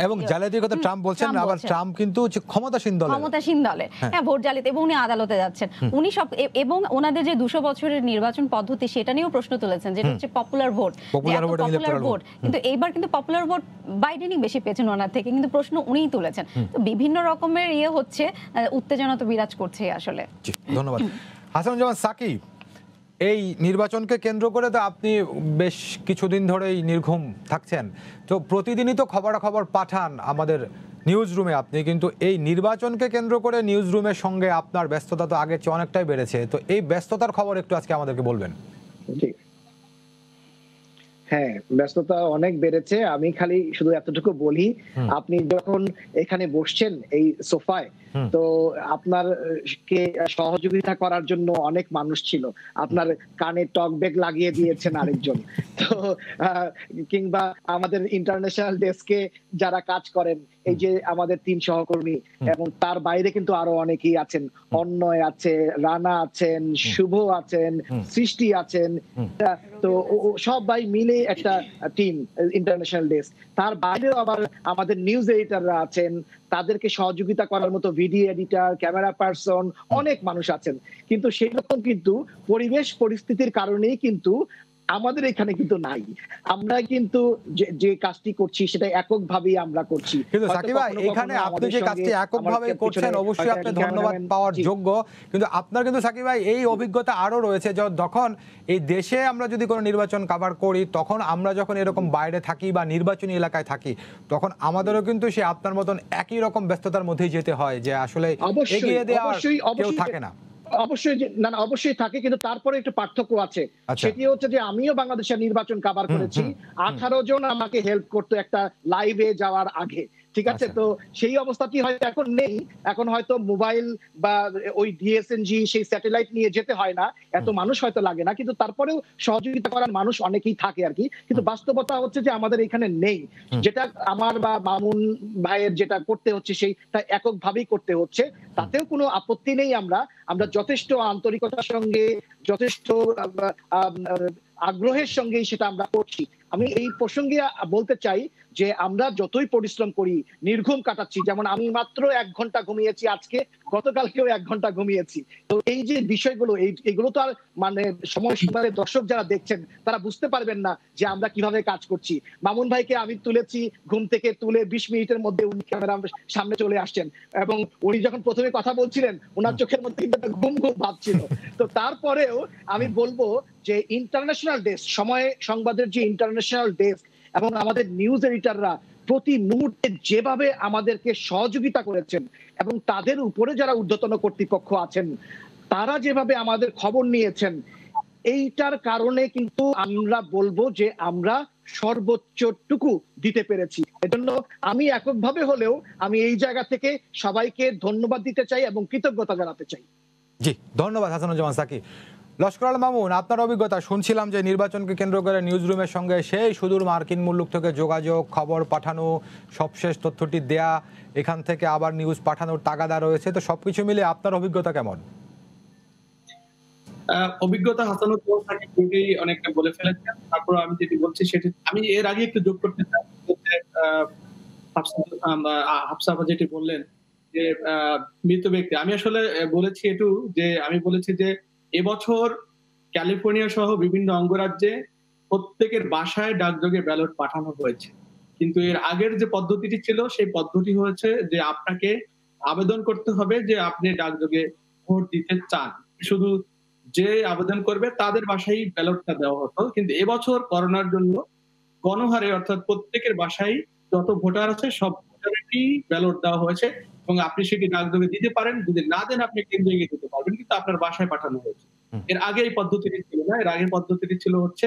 এবং জালিয়াতির কথা ট্রাম্প বলছেন, আবার ট্রাম্প কিন্তু ক্ষমতাসীন দলে, হ্যাঁ ভোট জালিয়াতি, এবং উনি আদালতে যাচ্ছেন, উনি সব, এবং ওনাদের যে 200 বছরের নির্বাচন পদ্ধতি সেটা নিয়েও প্রশ্ন তুলেছেন, যেটা হচ্ছে পপুলার ভোট। কিন্তু এইবার কিন্তু পপুলার ভোট বাইডেনই বেশি পেয়েছেন ওনার থেকে, কিন্তু প্রশ্ন উনিই তুলেছেন। তো বিভিন্ন রকমের হচ্ছে, উত্তেজনা তো বিরাজ করছে আসলে। ধন্যবাদ। হাসানুজ্জামান সাকিব, এই নির্বাচনকে কেন্দ্র করে তো আপনি বেশ কিছুদিন ধরেই নির্ঘুম থাকছেন, তো প্রতিদিনই তো খবরাখবর পাঠান আমাদের নিউজ রুমে আপনি, কিন্তু এই নির্বাচনকে কেন্দ্র করে নিউজ রুমের সঙ্গে আপনার ব্যস্ততা তো আগের চেয়ে অনেকটাই বেড়েছে, তো এই ব্যস্ততার খবর একটু আজকে আমাদেরকে বলবেন। হ্যাঁ, ব্যস্ততা অনেক বেড়েছে। আমি খালি শুধু এতটুকু বলি, আপনি যখন এখানে বসছেন এই সোফায়, তো আপনার কে সহযোগিতা করার জন্য অনেক মানুষ ছিল, আপনার কানে টক ব্যাগ লাগিয়ে দিয়েছেন আরেকজন। তো কিংবা আমাদের ইন্টারন্যাশনাল ডেস্কে যারা কাজ করেন, এই যে আমাদের 3 সহকর্মী, এবং তার বাইরে কিন্তু আরো অনেকেই আছেন, অন্যয় আছে, রানা আছেন, শুভ আছেন, সৃষ্টি আছেন, তো সবাই মিলে একটা টিম ইন্টারন্যাশনাল ডেস্ক। তার বাইরেও আবার আমাদের নিউজ এডিটররা আছেন, তাদেরকে সহযোগিতা করার মতো ভিডিও এডিটর, ক্যামেরা পার্সন, অনেক মানুষ আছেন। কিন্তু সেই রকম কিন্তু পরিবেশ পরিস্থিতির কারণেই কিন্তু আমাদের এখানে কিন্তু নাই। আমরা কিন্তু যে কাজটি করছি সেটা এককভাবেই আমরা করছি। কিন্তু হয়তো সাকিব ভাই, কখনো কখনো এখানে আপনি আমাদের যে সঙ্গে কাজটি এককভাবে আমাদের করছেন পিছনে অবশ্যই হয়তো আপনি একজন ধন্যবাদ ক্যামেরাম্যান, পাওয়ার জি। যোগ্য, কিন্তু আপনার কিন্তু সাকিব ভাই এই অভিজ্ঞতা আরো রয়েছে যখন এই দেশে আমরা যদি কোনো নির্বাচন কভার করি, তখন আমরা যখন এরকম বাইরে থাকি বা নির্বাচনী এলাকায় থাকি, তখন আমাদেরও কিন্তু সে আপনার মতন একই রকম ব্যস্ততার মধ্যেই যেতে হয়, যে আসলে অবশ্যই, এগিয়ে দেওয়ার অবশ্যই, কেউ অবশ্যই থাকে না। অবশ্যই না, না, অবশ্যই থাকে, কিন্তু তারপরে একটু পার্থক্য আছে। আচ্ছা। সেটি হচ্ছে যে আমিও বাংলাদেশের নির্বাচন কভার করেছি। 18 জন আমাকে হেল্প করতো একটা লাইভে যাওয়ার আগে। ঠিক আছে? আচ্ছা। তো সেই অবস্থাটি হয়তো এখন নেই। এখন হয়তো মোবাইল বা ওই ডিএসএনজি সেই স্যাটেলাইট নিয়ে যেতে হয় না। এত মানুষ হয়তো লাগে না। কিন্তু তারপরেও সহযোগিতা করার মানুষ অনেকেই থাকে আরকি। কিন্তু বাস্তবতা হচ্ছে যে আমাদের এখানে নেই। যেটা আমার বা মামুন ভাইয়ের যেটা করতে হচ্ছে সেইটা এককভাবেই করতে হচ্ছে। তাতেও কোনো আপত্তি নেই। আমরা যথেষ্ট আন্তরিকতার সঙ্গে, যথেষ্ট আগ্রহের সঙ্গেই সেটা আমরা করছি। আমি এই প্রসঙ্গে বলতে চাই যে আমরা যতই পরিশ্রম করি, নির্ঘুম কাটাচ্ছি। যেমন আমি মাত্র 1 ঘন্টা ঘুমিয়েছি আজকে, গতকালকেও 1 ঘন্টা ঘুমিয়েছি। তো এই যে বিষয়গুলো, এগুলো তো আর মানে সময় সংবাদের দর্শক যারা দেখছেন তারা বুঝতে পারবেন না যে আমরা কিভাবে কাজ করছি। মামুন ভাইকে আমি তুলেছি, ঘুম থেকে তুলে 20 মিনিটের মধ্যে উনি ক্যামেরার সামনে চলে আসছেন, এবং উনি যখন প্রথমে কথা বলছিলেন উনার চোখের মধ্যে কিন্তু একটা ঘুম ভাব ছিল। তো তারপরেও আমি বলবো যে ইন্টারন্যাশনাল ডেস্ক, সময় সংবাদের যে ইন্টারন্যাশনাল ডেস্ক এবং আমাদের নিউজ এডিটররা প্রতি মুহূর্তে যেভাবে আমাদেরকে সহযোগিতা করেছেন, এবং তাদের উপরে যারা ঊর্ধ্বতন কর্তৃপক্ষ আছেন তারা যেভাবে আমাদের খবর নিয়েছেন, এইটার কারণে কিন্তু আমরা বলবো যে আমরা সর্বোচ্চটুকু দিতে পেরেছি। এজন্য আমি এককভাবে হলেও আমি এই জায়গা থেকে সবাইকে ধন্যবাদ দিতে চাই এবং কৃতজ্ঞতা জানাতে চাই। জি, ধন্যবাদ হাসানুজ্জামান সাকি। লস্কর আল মামুন, আপনার অভিজ্ঞতা শুনছিলাম যে নির্বাচনকে কেন্দ্র করে নিউজ রুমের সঙ্গে সেই সুদূর মার্কিন মুলুক থেকে যোগাযোগ, খবর পাঠানো, সবশেষ তথ্যটি দেয়া, এখান থেকে আবার নিউজ পাঠানোর তাগাদা রয়েছে, তো সবকিছু মিলে আপনার অভিজ্ঞতা কেমন? অভিজ্ঞতা হাসানুজ্জামান সাকি পুরোটাই অনেকটা বলে ফেলেছেন। তারপর আমি যেটি বলছি সেটি আমি এর আগে একটু যোগ করতে চাই যে হাফসা আপা যেটি বললেন যে মৃত ব্যক্তি, আমি আসলে বলেছি আমি বলেছি যে এবছর ক্যালিফোর্নিয়া সহ বিভিন্ন অঙ্গরাজ্যে প্রত্যেকের বাসায় ডাকযোগে ব্যালট পাঠানো হয়েছে। কিন্তু এর আগের যে পদ্ধতিটি ছিল সেই পদ্ধতি হয়েছে যে আপনাকে আবেদন করতে হবে যে আপনি ডাকযোগে ভোট দিতে চান। শুধু যে আবেদন করবে তাদের বাসায় ব্যালটটা দেওয়া হতো। কিন্তু এবছর করোনার জন্য গণহারে, অর্থাৎ প্রত্যেকের বাসায় যত ভোটার আছে সব ভোটারেরই ব্যালট দেওয়া হয়েছে, এবং আপনি সেটি ডাকযোগে দিতে পারেন। যদি না দেন আপনি কেন্দ্রে গিয়ে দিতে পারবেন, কিন্তু আপনার বাসায় পাঠানো হয়েছে। এর আগে এই পদ্ধতিটি ছিল না। এর আগের পদ্ধতিটি ছিল হচ্ছে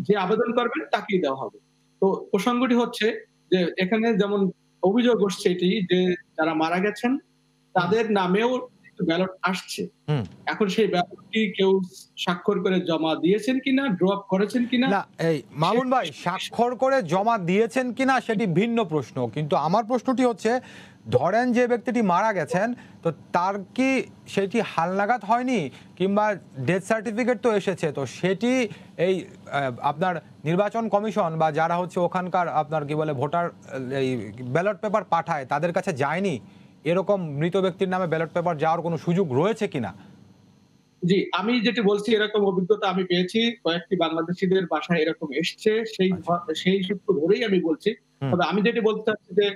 যে আবেদন করবেন তাকেই দেওয়া হবে। তো প্রসঙ্গটি হচ্ছে যে এখানে যেমন অভিযোগ উঠছে এটি যে যারা মারা গেছেন তাদের নামেও ব্যালট আসছে। এখন সেই ব্যালটটি কেউ স্বাক্ষর করে জমা দিয়েছেন কিনা, ড্রপ করেছেন কিনা, না, এই মামুন ভাই, স্বাক্ষর করে জমা দিয়েছেন কিনা সেটি ভিন্ন প্রশ্ন, কিন্তু আমার প্রশ্নটি হচ্ছে, ধরেন যে ব্যক্তিটি মারা গেছেন, তো তার কি সেটি হালনাগাদ হয়নি, কিংবা ডেথ সার্টিফিকেট তো এসেছে, তো সেটি এই আপনার নির্বাচন কমিশন বা যারা হচ্ছে ওখানকার আপনার কি বলে ভোটার এই ব্যালট পেপার পাঠায় তাদের কাছে যায়নি? এরকম মৃত ব্যক্তির নামে ব্যালট পেপার যাওয়ার কোনো সুযোগ রয়েছে কিনা? জি, আমি যেটি বলছি এরকম অভিজ্ঞতা আমি পেয়েছি। কয়েকটি বাংলাদেশীদের বাসায় এরকম এসছে। সেই সূত্র ধরেই আমি বলছি। তবে আমি যেটি বলতে চাচ্ছি যে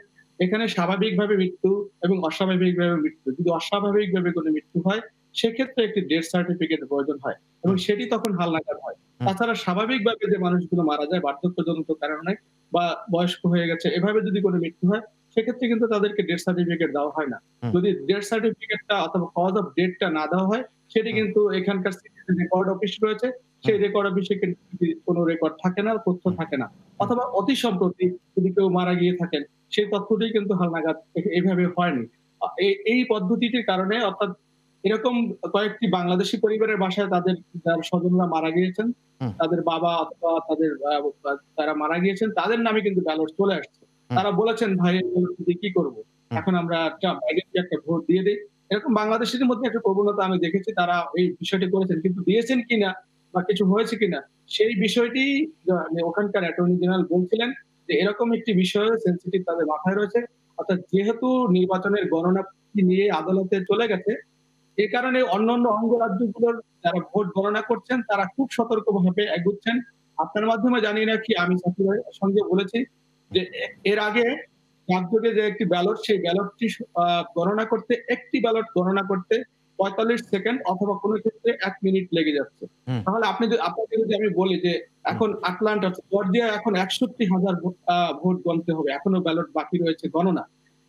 এখানে স্বাভাবিকভাবে মৃত্যু এবং অস্বাভাবিকভাবে মৃত্যু, যদি অস্বাভাবিকভাবে কোনো মৃত্যু হয় সেক্ষেত্রে একটি ডেথ সার্টিফিকেট প্রয়োজন হয়, এবং সেটি তখন হালনাগাদ হয়। তাছাড়া স্বাভাবিকভাবে যে মানুষগুলো মারা যায় বার্ধক্যজনিত কারণে বা বয়স্ক হয়ে গেছে, এভাবে যদি কোনো মৃত্যু হয় সেক্ষেত্রে কিন্তু তাদেরকে ডেথ সার্টিফিকেট দেওয়া হয় না। যদি ডেথ সার্টিফিকেটটা অথবা কজ অফ ডেথটা না দেওয়া হয়, সেটি কিন্তু এখানকার সিটিজেন রেকর্ড অফিস রয়েছে, সেই রেকর্ড অফিসে কিন্তু কোনো রেকর্ড থাকে না, তথ্য থাকে না। অথবা অতি সম্প্রতি যদি কেউ মারা গিয়ে থাকেন সেই তথ্যটি কিন্তু হালনাগাদ এইভাবে হয়নি। এই পদ্ধতিটির কারণে, অর্থাৎ এরকম কয়েকটি বাংলাদেশী পরিবারের বাসায় তাদের যার স্বজনরা মারা গিয়েছেন, তাদের বাবা অথবা তাদের তারা মারা গিয়েছেন, তাদের নামে কিন্তু ব্যালট চলে আসছে। তারা বলেছেন ভাই কি করব, এখন আমরা বাইডেনকে একটা ভোট দিয়ে দিই। এরকম বাংলাদেশীদের মধ্যে একটা প্রবণতা আমি দেখেছি, তারা এই বিষয়টি করেছেন, কিন্তু দিয়েছেন কিনা বা কিছু হয়েছে কিনা সেই বিষয়টি ওখানকার অ্যাটর্নি জেনারেল বলছিলেন যে এরকম একটি বিষয় সেনসিটিভ তাদের মাথায় রয়েছে। অর্থাৎ যেহেতু নির্বাচনের গণনা নিয়ে আদালতে চলে গেছে, এই কারণে অন্যান্য অঙ্গরাজ্যগুলোর যারা ভোট গণনা করছেন তারা খুব সতর্কভাবে এগুচ্ছেন। আপনার মাধ্যমে জানিয়ে রাখি, আমি সাকিবের সঙ্গে বলেছি যে এর আগে ডাকযোগে যে একটি ব্যালট, সেই ব্যালটটি গণনা করতে, একটি ব্যালট গণনা করতে 45 সেকেন্ড অথবা কোনো ক্ষেত্রে 1 মিনিট লেগে যাচ্ছে। তাহলে আপনাকে যদি আমি বলি যে এখন আটলান্টা, জর্জিয়া এখন 61,000 ভোট গণতে হবে, এখনো ব্যালট বাকি রয়েছে গণনা।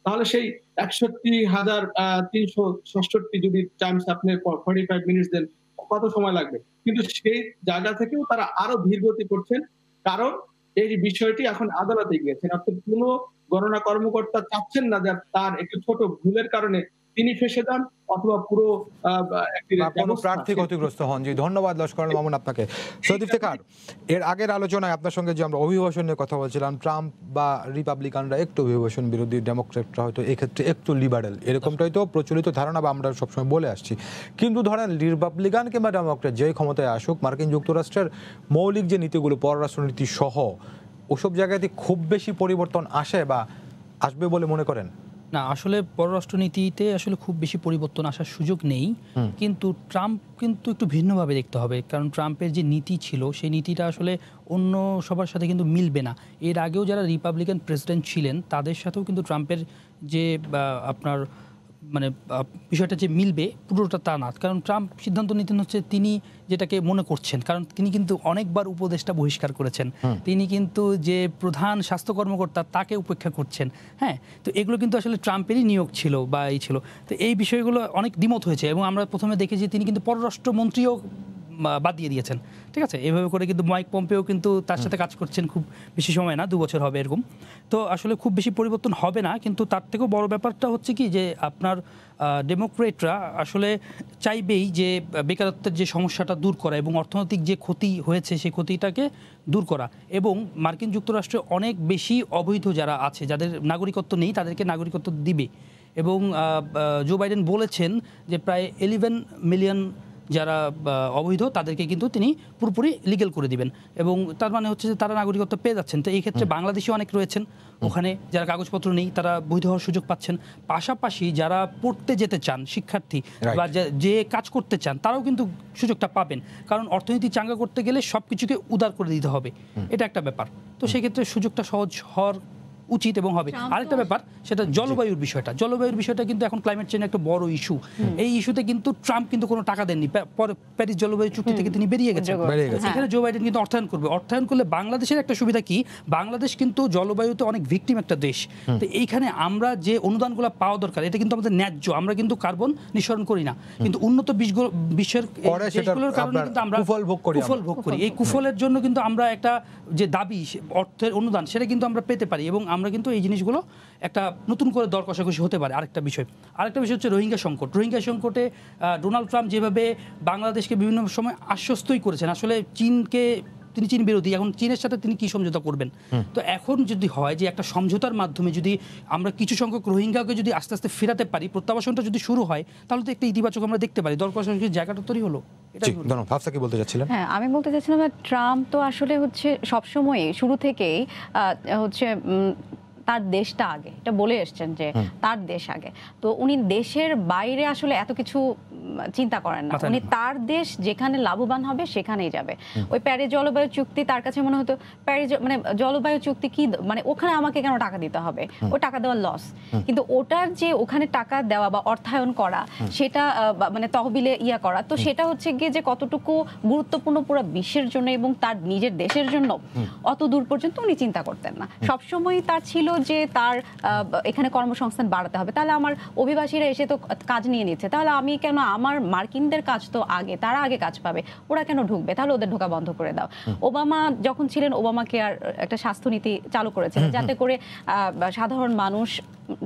তাহলে সেই 61,366 যদি টাইমস আপনি 45 মিনিটস দেন, কত সময় লাগবে? কিন্তু সেই জায়গা থেকেও তারা আরো ধীরগতি করছেন, কারণ এই বিষয়টি এখন আদালতে গিয়েছেন। অর্থাৎ কোনো গণনা কর্মকর্তা চাচ্ছেন না যে তার একটি ছোট ভুলের কারণে তিনি ফেঁসে যান অথবা পুরো কোনো প্রার্থী ক্ষতিগ্রস্ত হন। জি, ধন্যবাদ লস্কর মামুন আপনাকে। সৈয়দ ইফতেখার, এর আগের আলোচনায় আপনার সঙ্গে যে আমরা অভিবাসন নিয়ে কথা বলছিলাম, ট্রাম্প বা রিপাবলিকানরা একটু অভিবাসন বিরোধী, ডেমোক্রেটরা হয়তো এক্ষেত্রে একটু লিবারেল, এরকমটাই তো প্রচলিত ধারণা বা আমরা সবসময় বলে আসছি। কিন্তু ধরেন রিপাবলিকান কিংবা ডেমোক্রেট যেই ক্ষমতায় আসুক, মার্কিন যুক্তরাষ্ট্রের মৌলিক যে নীতিগুলো, পররাষ্ট্রনীতি সহ, ওসব জায়গাতে খুব বেশি পরিবর্তন আসে বা আসবে বলে মনে করেন? না, আসলে পররাষ্ট্রনীতিতে আসলে খুব বেশি পরিবর্তন আসার সুযোগ নেই, কিন্তু ট্রাম্প কিন্তু একটু ভিন্নভাবে দেখতে হবে, কারণ ট্রাম্পের যে নীতি ছিল সেই নীতিটা আসলে অন্য সবার সাথে কিন্তু মিলবে না। এর আগেও যারা রিপাবলিকান প্রেসিডেন্ট ছিলেন তাদের সাথেও কিন্তু ট্রাম্পের যে আপনার মানে বিষয়টা যে মিলবে পুরোটা তা না, কারণ ট্রাম্প সিদ্ধান্ত নিতেন হচ্ছে তিনি যেটাকে মনে করছেন, কারণ তিনি কিন্তু অনেকবার উপদেষ্টা বহিষ্কার করেছেন, তিনি কিন্তু যে প্রধান স্বাস্থ্য কর্মকর্তা তাকে উপেক্ষা করছেন। হ্যাঁ, তো এগুলো কিন্তু আসলে ট্রাম্পেরই নিয়োগ ছিল বা এই ছিল, তো এই বিষয়গুলো অনেক দ্বিমত হয়েছে এবং আমরা প্রথমে দেখি যে তিনি কিন্তু পররাষ্ট্রমন্ত্রীও বাদ দিয়ে দিয়েছেন। ঠিক আছে, এভাবে করে কিন্তু মাইক পম্পেও কিন্তু তার সাথে কাজ করছেন খুব বেশি সময় না, 2 বছর হবে এরকম। তো আসলে খুব বেশি পরিবর্তন হবে না, কিন্তু তার থেকেও বড় ব্যাপারটা হচ্ছে কি যে আপনার ডেমোক্রেটরা আসলে চাইবেই যে বেকারত্বের যে সমস্যাটা দূর করা এবং অর্থনৈতিক যে ক্ষতি হয়েছে সেই ক্ষতিটাকে দূর করা, এবং মার্কিন যুক্তরাষ্ট্রে অনেক বেশি অবৈধ যারা আছে, যাদের নাগরিকত্ব নেই, তাদেরকে নাগরিকত্ব দিবে। এবং জো বাইডেন বলেছেন যে প্রায় 11 মিলিয়ন যারা অবৈধ তাদেরকে কিন্তু তিনি পুরোপুরি লিগ্যাল করে দিবেন, এবং তার মানে হচ্ছে যে তারা নাগরিকত্ব পেয়ে যাচ্ছেন। তো এই ক্ষেত্রে বাংলাদেশি অনেক রয়েছেন ওখানে, যারা কাগজপত্র নেই তারা বৈধ হওয়ার সুযোগ পাচ্ছেন। পাশাপাশি যারা পড়তে যেতে চান, শিক্ষার্থী বা যে কাজ করতে চান, তারাও কিন্তু সুযোগটা পাবেন, কারণ অর্থনীতি চাঙ্গা করতে গেলে সব কিছুকে উদার করে দিতে হবে, এটা একটা ব্যাপার। তো সেক্ষেত্রে সুযোগটা সহজ হওয়ার উচিত এবং হবে। আরেকটা ব্যাপার, সেটা জলবায়ুর বিষয়টা। জলবায়ুর বিষয়টা কিন্তু এখন ক্লাইমেট চেঞ্জ একটা বড় ইস্যু। এই ইস্যুতে কিন্তু ট্রাম্প কিন্তু কোনো টাকা দেননি, প্যারিস জলবায়ু চুক্তি থেকে তিনি বেরিয়ে গেছেন। এখানে জো বাইডেন কিন্তু অর্থায়ন করবে। অর্থায়ন করলে বাংলাদেশের একটা সুবিধা কি, বাংলাদেশ কিন্তু জলবায়ুতে অনেক ভিকটিম একটা দেশ। তো এইখানে আমরা যে অনুদানগুলো পাওয়া দরকার, এটা কিন্তু আমাদের ন্যায্য, আমরা কিন্তু কার্বন নিঃসরণ করি না, কিন্তু উন্নত বিশ্বের দেশগুলোর কারণে কিন্তু আমরা কুফল ভোগ করি। এই কুফলের জন্য কিন্তু আমরা একটা যে দাবি অর্থের অনুদান, সেটা কিন্তু আমরা পেতে পারি, এবং আমরা কিন্তু এই জিনিসগুলো একটা নতুন করে দর কষাকষি হতে পারে। আরেকটা বিষয় হচ্ছে রোহিঙ্গা সংকট। রোহিঙ্গা সংকটে ডোনাল্ড ট্রাম্প যেভাবে বাংলাদেশকে বিভিন্ন সময় আশ্বস্তই করেছেন, আসলে তিনি চীন বিরোধী, এখন চীনের সাথে তিনি কি সমঝোতা করবেন? তো এখন যদি হয় যে একটা সমঝোতার মাধ্যমে যদি আমরা কিছু সংখ্যক রোহিঙ্গাকে যদি আস্তে আস্তে ফেরাতে পারি, প্রত্যাবাসনটা যদি শুরু হয়, তাহলে তো একটা ইতিবাচক আমরা দেখতে পারি, দর কষাকষির জায়গাটা তৈরি হলো। হ্যাঁ, আমি বলতে চাচ্ছিলাম ট্রাম্প তো আসলে হচ্ছে সবসময় শুরু থেকেই হচ্ছে তার দেশটা আগে, এটা বলে এসছেন যে তার দেশ আগে। তো উনি দেশের বাইরে আসলে এত কিছু চিন্তা করেন না, উনি তার দেশ যেখানে লাভবান হবে সেখানেই যাবে। ওই প্যারিস জলবায়ু চুক্তি তার কাছে মনে হতো প্যারিস মানে জলবায়ু চুক্তি কি, মানে ওখানে আমাকে কেন টাকা দিতে হবে, ও টাকা দেওয়ার লস। কিন্তু ওটার যে ওখানে টাকা দেওয়া বা অর্থায়ন করা, সেটা মানে তহবিলে করা, তো সেটা হচ্ছে গিয়ে যে কতটুকু গুরুত্বপূর্ণ পুরো বিশ্বের জন্য এবং তার নিজের দেশের জন্য, অত দূর পর্যন্ত উনি চিন্তা করতেন না। সবসময় তার ছিল যে তার এখানে কর্মসংস্থান বাড়াতে হবে, তাহলে আমার অভিবাসীরা এসে তো কাজ নিয়ে নিচ্ছে, তাহলে আমি কেন, আমার মার্কিনদের কাজ তো আগে, তারা আগে কাজ পাবে, ওরা কেন ঢুকবে, তাহলে ওদের ঢোকা বন্ধ করে দাও। ওবামা যখন ছিলেন, ওবামা কেয়ার একটা স্বাস্থ্যনীতি চালু করেছিলেন, যাতে করে সাধারণ মানুষ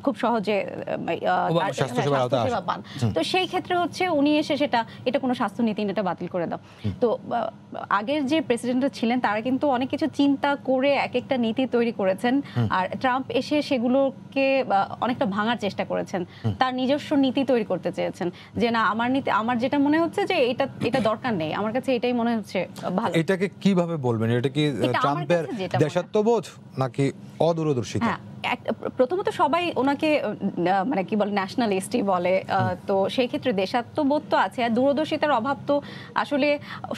খুব সহজে স্বাস্থ্যসেবা পান। তো সেই ক্ষেত্রে হচ্ছে উনি এসে এটা কোনো স্বাস্থ্যনীতি, এটা বাতিল করে দাও। তো আগের যে প্রেসিডেন্টরা ছিলেন তারা কিন্তু অনেক কিছু চিন্তা করে এক একটা নীতি তৈরি করেছেন, আর ট্রাম্প এসে সেগুলোকে অনেকটা ভাঙার চেষ্টা করেছেন, তার নিজস্ব নীতি তৈরি করতে চেয়েছেন যে না, আমার নীতি, আমার যেটা মনে হচ্ছে যে এটা দরকার নেই, আমার কাছে এটাই মনে হচ্ছে ভালো। এটাকে কিভাবে বলবেন, এটা কি ট্রাম্পের দেশাত্মবোধ নাকি অদূরদর্শিতা? প্রথমত সবাই ওনাকে মানে কি বলে ন্যাশনালিস্টই বলে, তো সেই ক্ষেত্রে দেশাত্মবোধ তো আছে, আর দূরদর্শিতার অভাব তো আসলে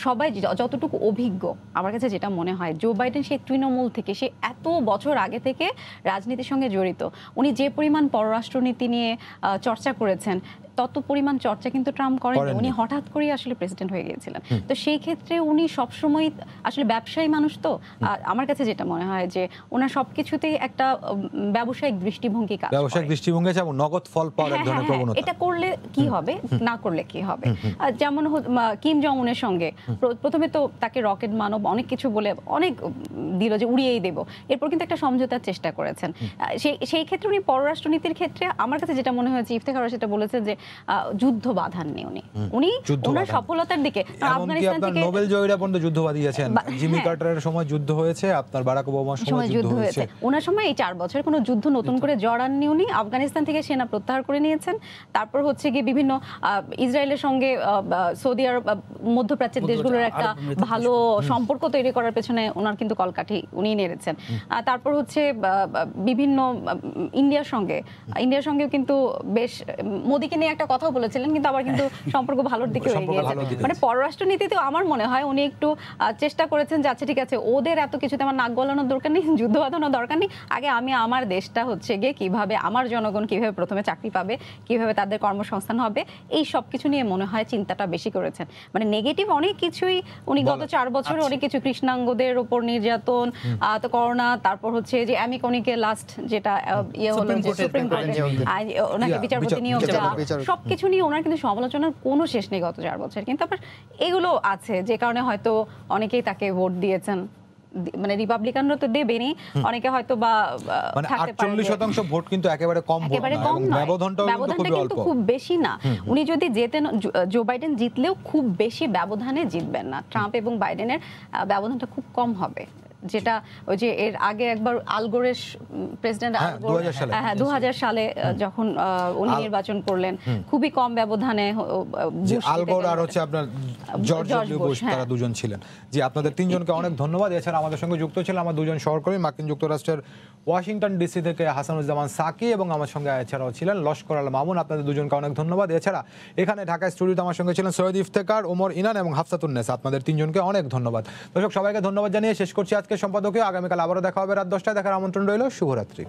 সবাই যতটুকু অভিজ্ঞ আমার কাছে যেটা মনে হয়, জো বাইডেন সেই তৃণমূল থেকে, সে এত বছর আগে থেকে রাজনীতির সঙ্গে জড়িত, উনি যে পরিমাণ পররাষ্ট্রনীতি নিয়ে চর্চা করেছেন তত পরিমাণ চর্চা কিন্তু ট্রাম্প করেননি। উনি হঠাৎ করেই আসলে প্রেসিডেন্ট হয়ে গিয়েছিলেন। তো সেই ক্ষেত্রে উনি সবসময় আসলে ব্যবসায়ী মানুষ, তো আমার কাছে যেটা মনে হয় যে ওনার সবকিছুতেই একটা ব্যবসায়িক দৃষ্টিভঙ্গি কাজ করে। ব্যবসায়িক দৃষ্টিভঙ্গি আছে এবং নগদ ফল পাওয়ার এক ধরনের প্রবণতা। এটা করলে কি হবে, না করলে কি হবে। যেমন কিম জং উনের সঙ্গে প্রথমে তো তাকে রকেট মানব অনেক কিছু বলে অনেক দিল যে উড়িয়েই দেব, এরপর কিন্তু একটা সমঝোতার চেষ্টা করেছেন। সেই ক্ষেত্রে উনি পররাষ্ট্রনীতির ক্ষেত্রে আমার কাছে যেটা মনে হয়েছে, ইফতেখার সেটা বলেছেন যে যুদ্ধ বাঁধাননি উনি ওনার সফলতার দিকে। আফগানিস্তান থেকে নোবেল জয়ীরা পর্যন্ত যুদ্ধ বাঁধিয়েছেন। জিমি কার্টারের সময় যুদ্ধ হয়েছে, আপনার বারাক ওবামার সময় যুদ্ধ হয়েছে। ওনার সময় এই 4 বছর কোনো যুদ্ধ নতুন করে জড়াননি উনি। আফগানিস্তান থেকে সেনা প্রত্যাহার করে নিয়েছেন। তারপর হচ্ছে গিয়ে বিভিন্ন ইসরায়েলের সঙ্গে সৌদি আরব, মধ্যপ্রাচ্যের দেশগুলোর একটা ভালো সম্পর্ক তৈরি করার পেছনে ওনার কিন্তু কলকাঠি উনি নেড়েছেন। তারপর হচ্ছে বিভিন্ন ইন্ডিয়ার সঙ্গেও কিন্তু বেশ মোদিকে নিয়ে একটা কথা বলেছিলেন, কিন্তু আবার কিন্তু সম্পর্ক ভালোর দিকে হয়ে গিয়েছে। মানে পররাষ্ট্রনীতিতে আমার মনে হয় উনি একটু চেষ্টা করেছেন যে আচ্ছা ঠিক আছে, ওদের এত কিছুতে আমার নাক গলানোর দরকার নেই, যুদ্ধ বাঁধানোর দরকার নেই, আগে আমি আমার দেশটা হচ্ছে গিয়ে কিভাবে আমার জনগণ কিভাবে প্রথমে চাকরি পাবে, কিভাবে তাদের কর্মসংস্থান হবে, এই সব কিছু নিয়ে মনে হয় চিন্তাটা বেশি করেছেন। মানে নেগেটিভ অনেক কিছুই উনি গত 4 বছরে অনেক কিছু, কৃষ্ণাঙ্গদের উপর নির্যাতন, তো করোনা, তারপর হচ্ছে যে অ্যামিকনিকে লাস্ট যেটা ইয়ে হলো যে সুপ্রিম কোর্টে ওনাকে বিচারপতি নিয়োগ দেওয়া, সবকিছু নিয়ে ওনার কিন্তু সমালোচনার কোনো শেষ নেই গত 4 বছর। কিন্তু আবার এগুলো আছে যে কারণে হয়তো অনেকেই তাকে ভোট দিয়েছেন, মানে রিপাবলিকানরা তো দেবেনি, অনেকে হয়তো বা মানে 48% ভোট কিন্তু একেবারে কম ভোট না, ব্যবধানটা কিন্তু খুব বেশি না। উনি যদি জেতেন, জো বাইডেন জিতলেও খুব বেশি ব্যবধানে জিতবেন না। ট্রাম্প এবং বাইডেনের ব্যবধানটা খুব কম হবে, যেটা ওই যে এর আগে একবার আলগোরের প্রেসিডেন্ট 2000 সালে যখন উনি নির্বাচন করলেন, খুবই কম ব্যবধানে আলগোর আর হচ্ছে আপনার জর্জ ডব্লিউ বুশ, তারা দুজন ছিলেন। জি, আপনাদের তিনজনকে অনেক ধন্যবাদ। এছাড়া আমাদের সঙ্গে যুক্ত ছিলেন আমার দুজন সহকর্মী, মার্কিন যুক্তরাষ্ট্রের ওয়াশিংটন ডিসি থেকে হাসানুজ্জামান সাকি, এবং আমার সঙ্গে এছাড়াও ছিলেন লস্কর আল মামুন। আপনাদের দুজনকে অনেক ধন্যবাদ। এছাড়া এখানে ঢাকা স্টুডিওতে আমার সঙ্গে ছিলেন সৈয়দ ইফতেখার, ওমর ইনান এবং হাফসাতুন্নেসা। আপনাদের তিনজনকে অনেক ধন্যবাদ। দর্শক, সবাইকে ধন্যবাদ জানিয়ে শেষ করছি আজকে সম্পাদকীয়। আগামীকাল আবারও দেখা হবে রাত 10টায়। দেখার আমন্ত্রণ রইল। শুভরাত্রি।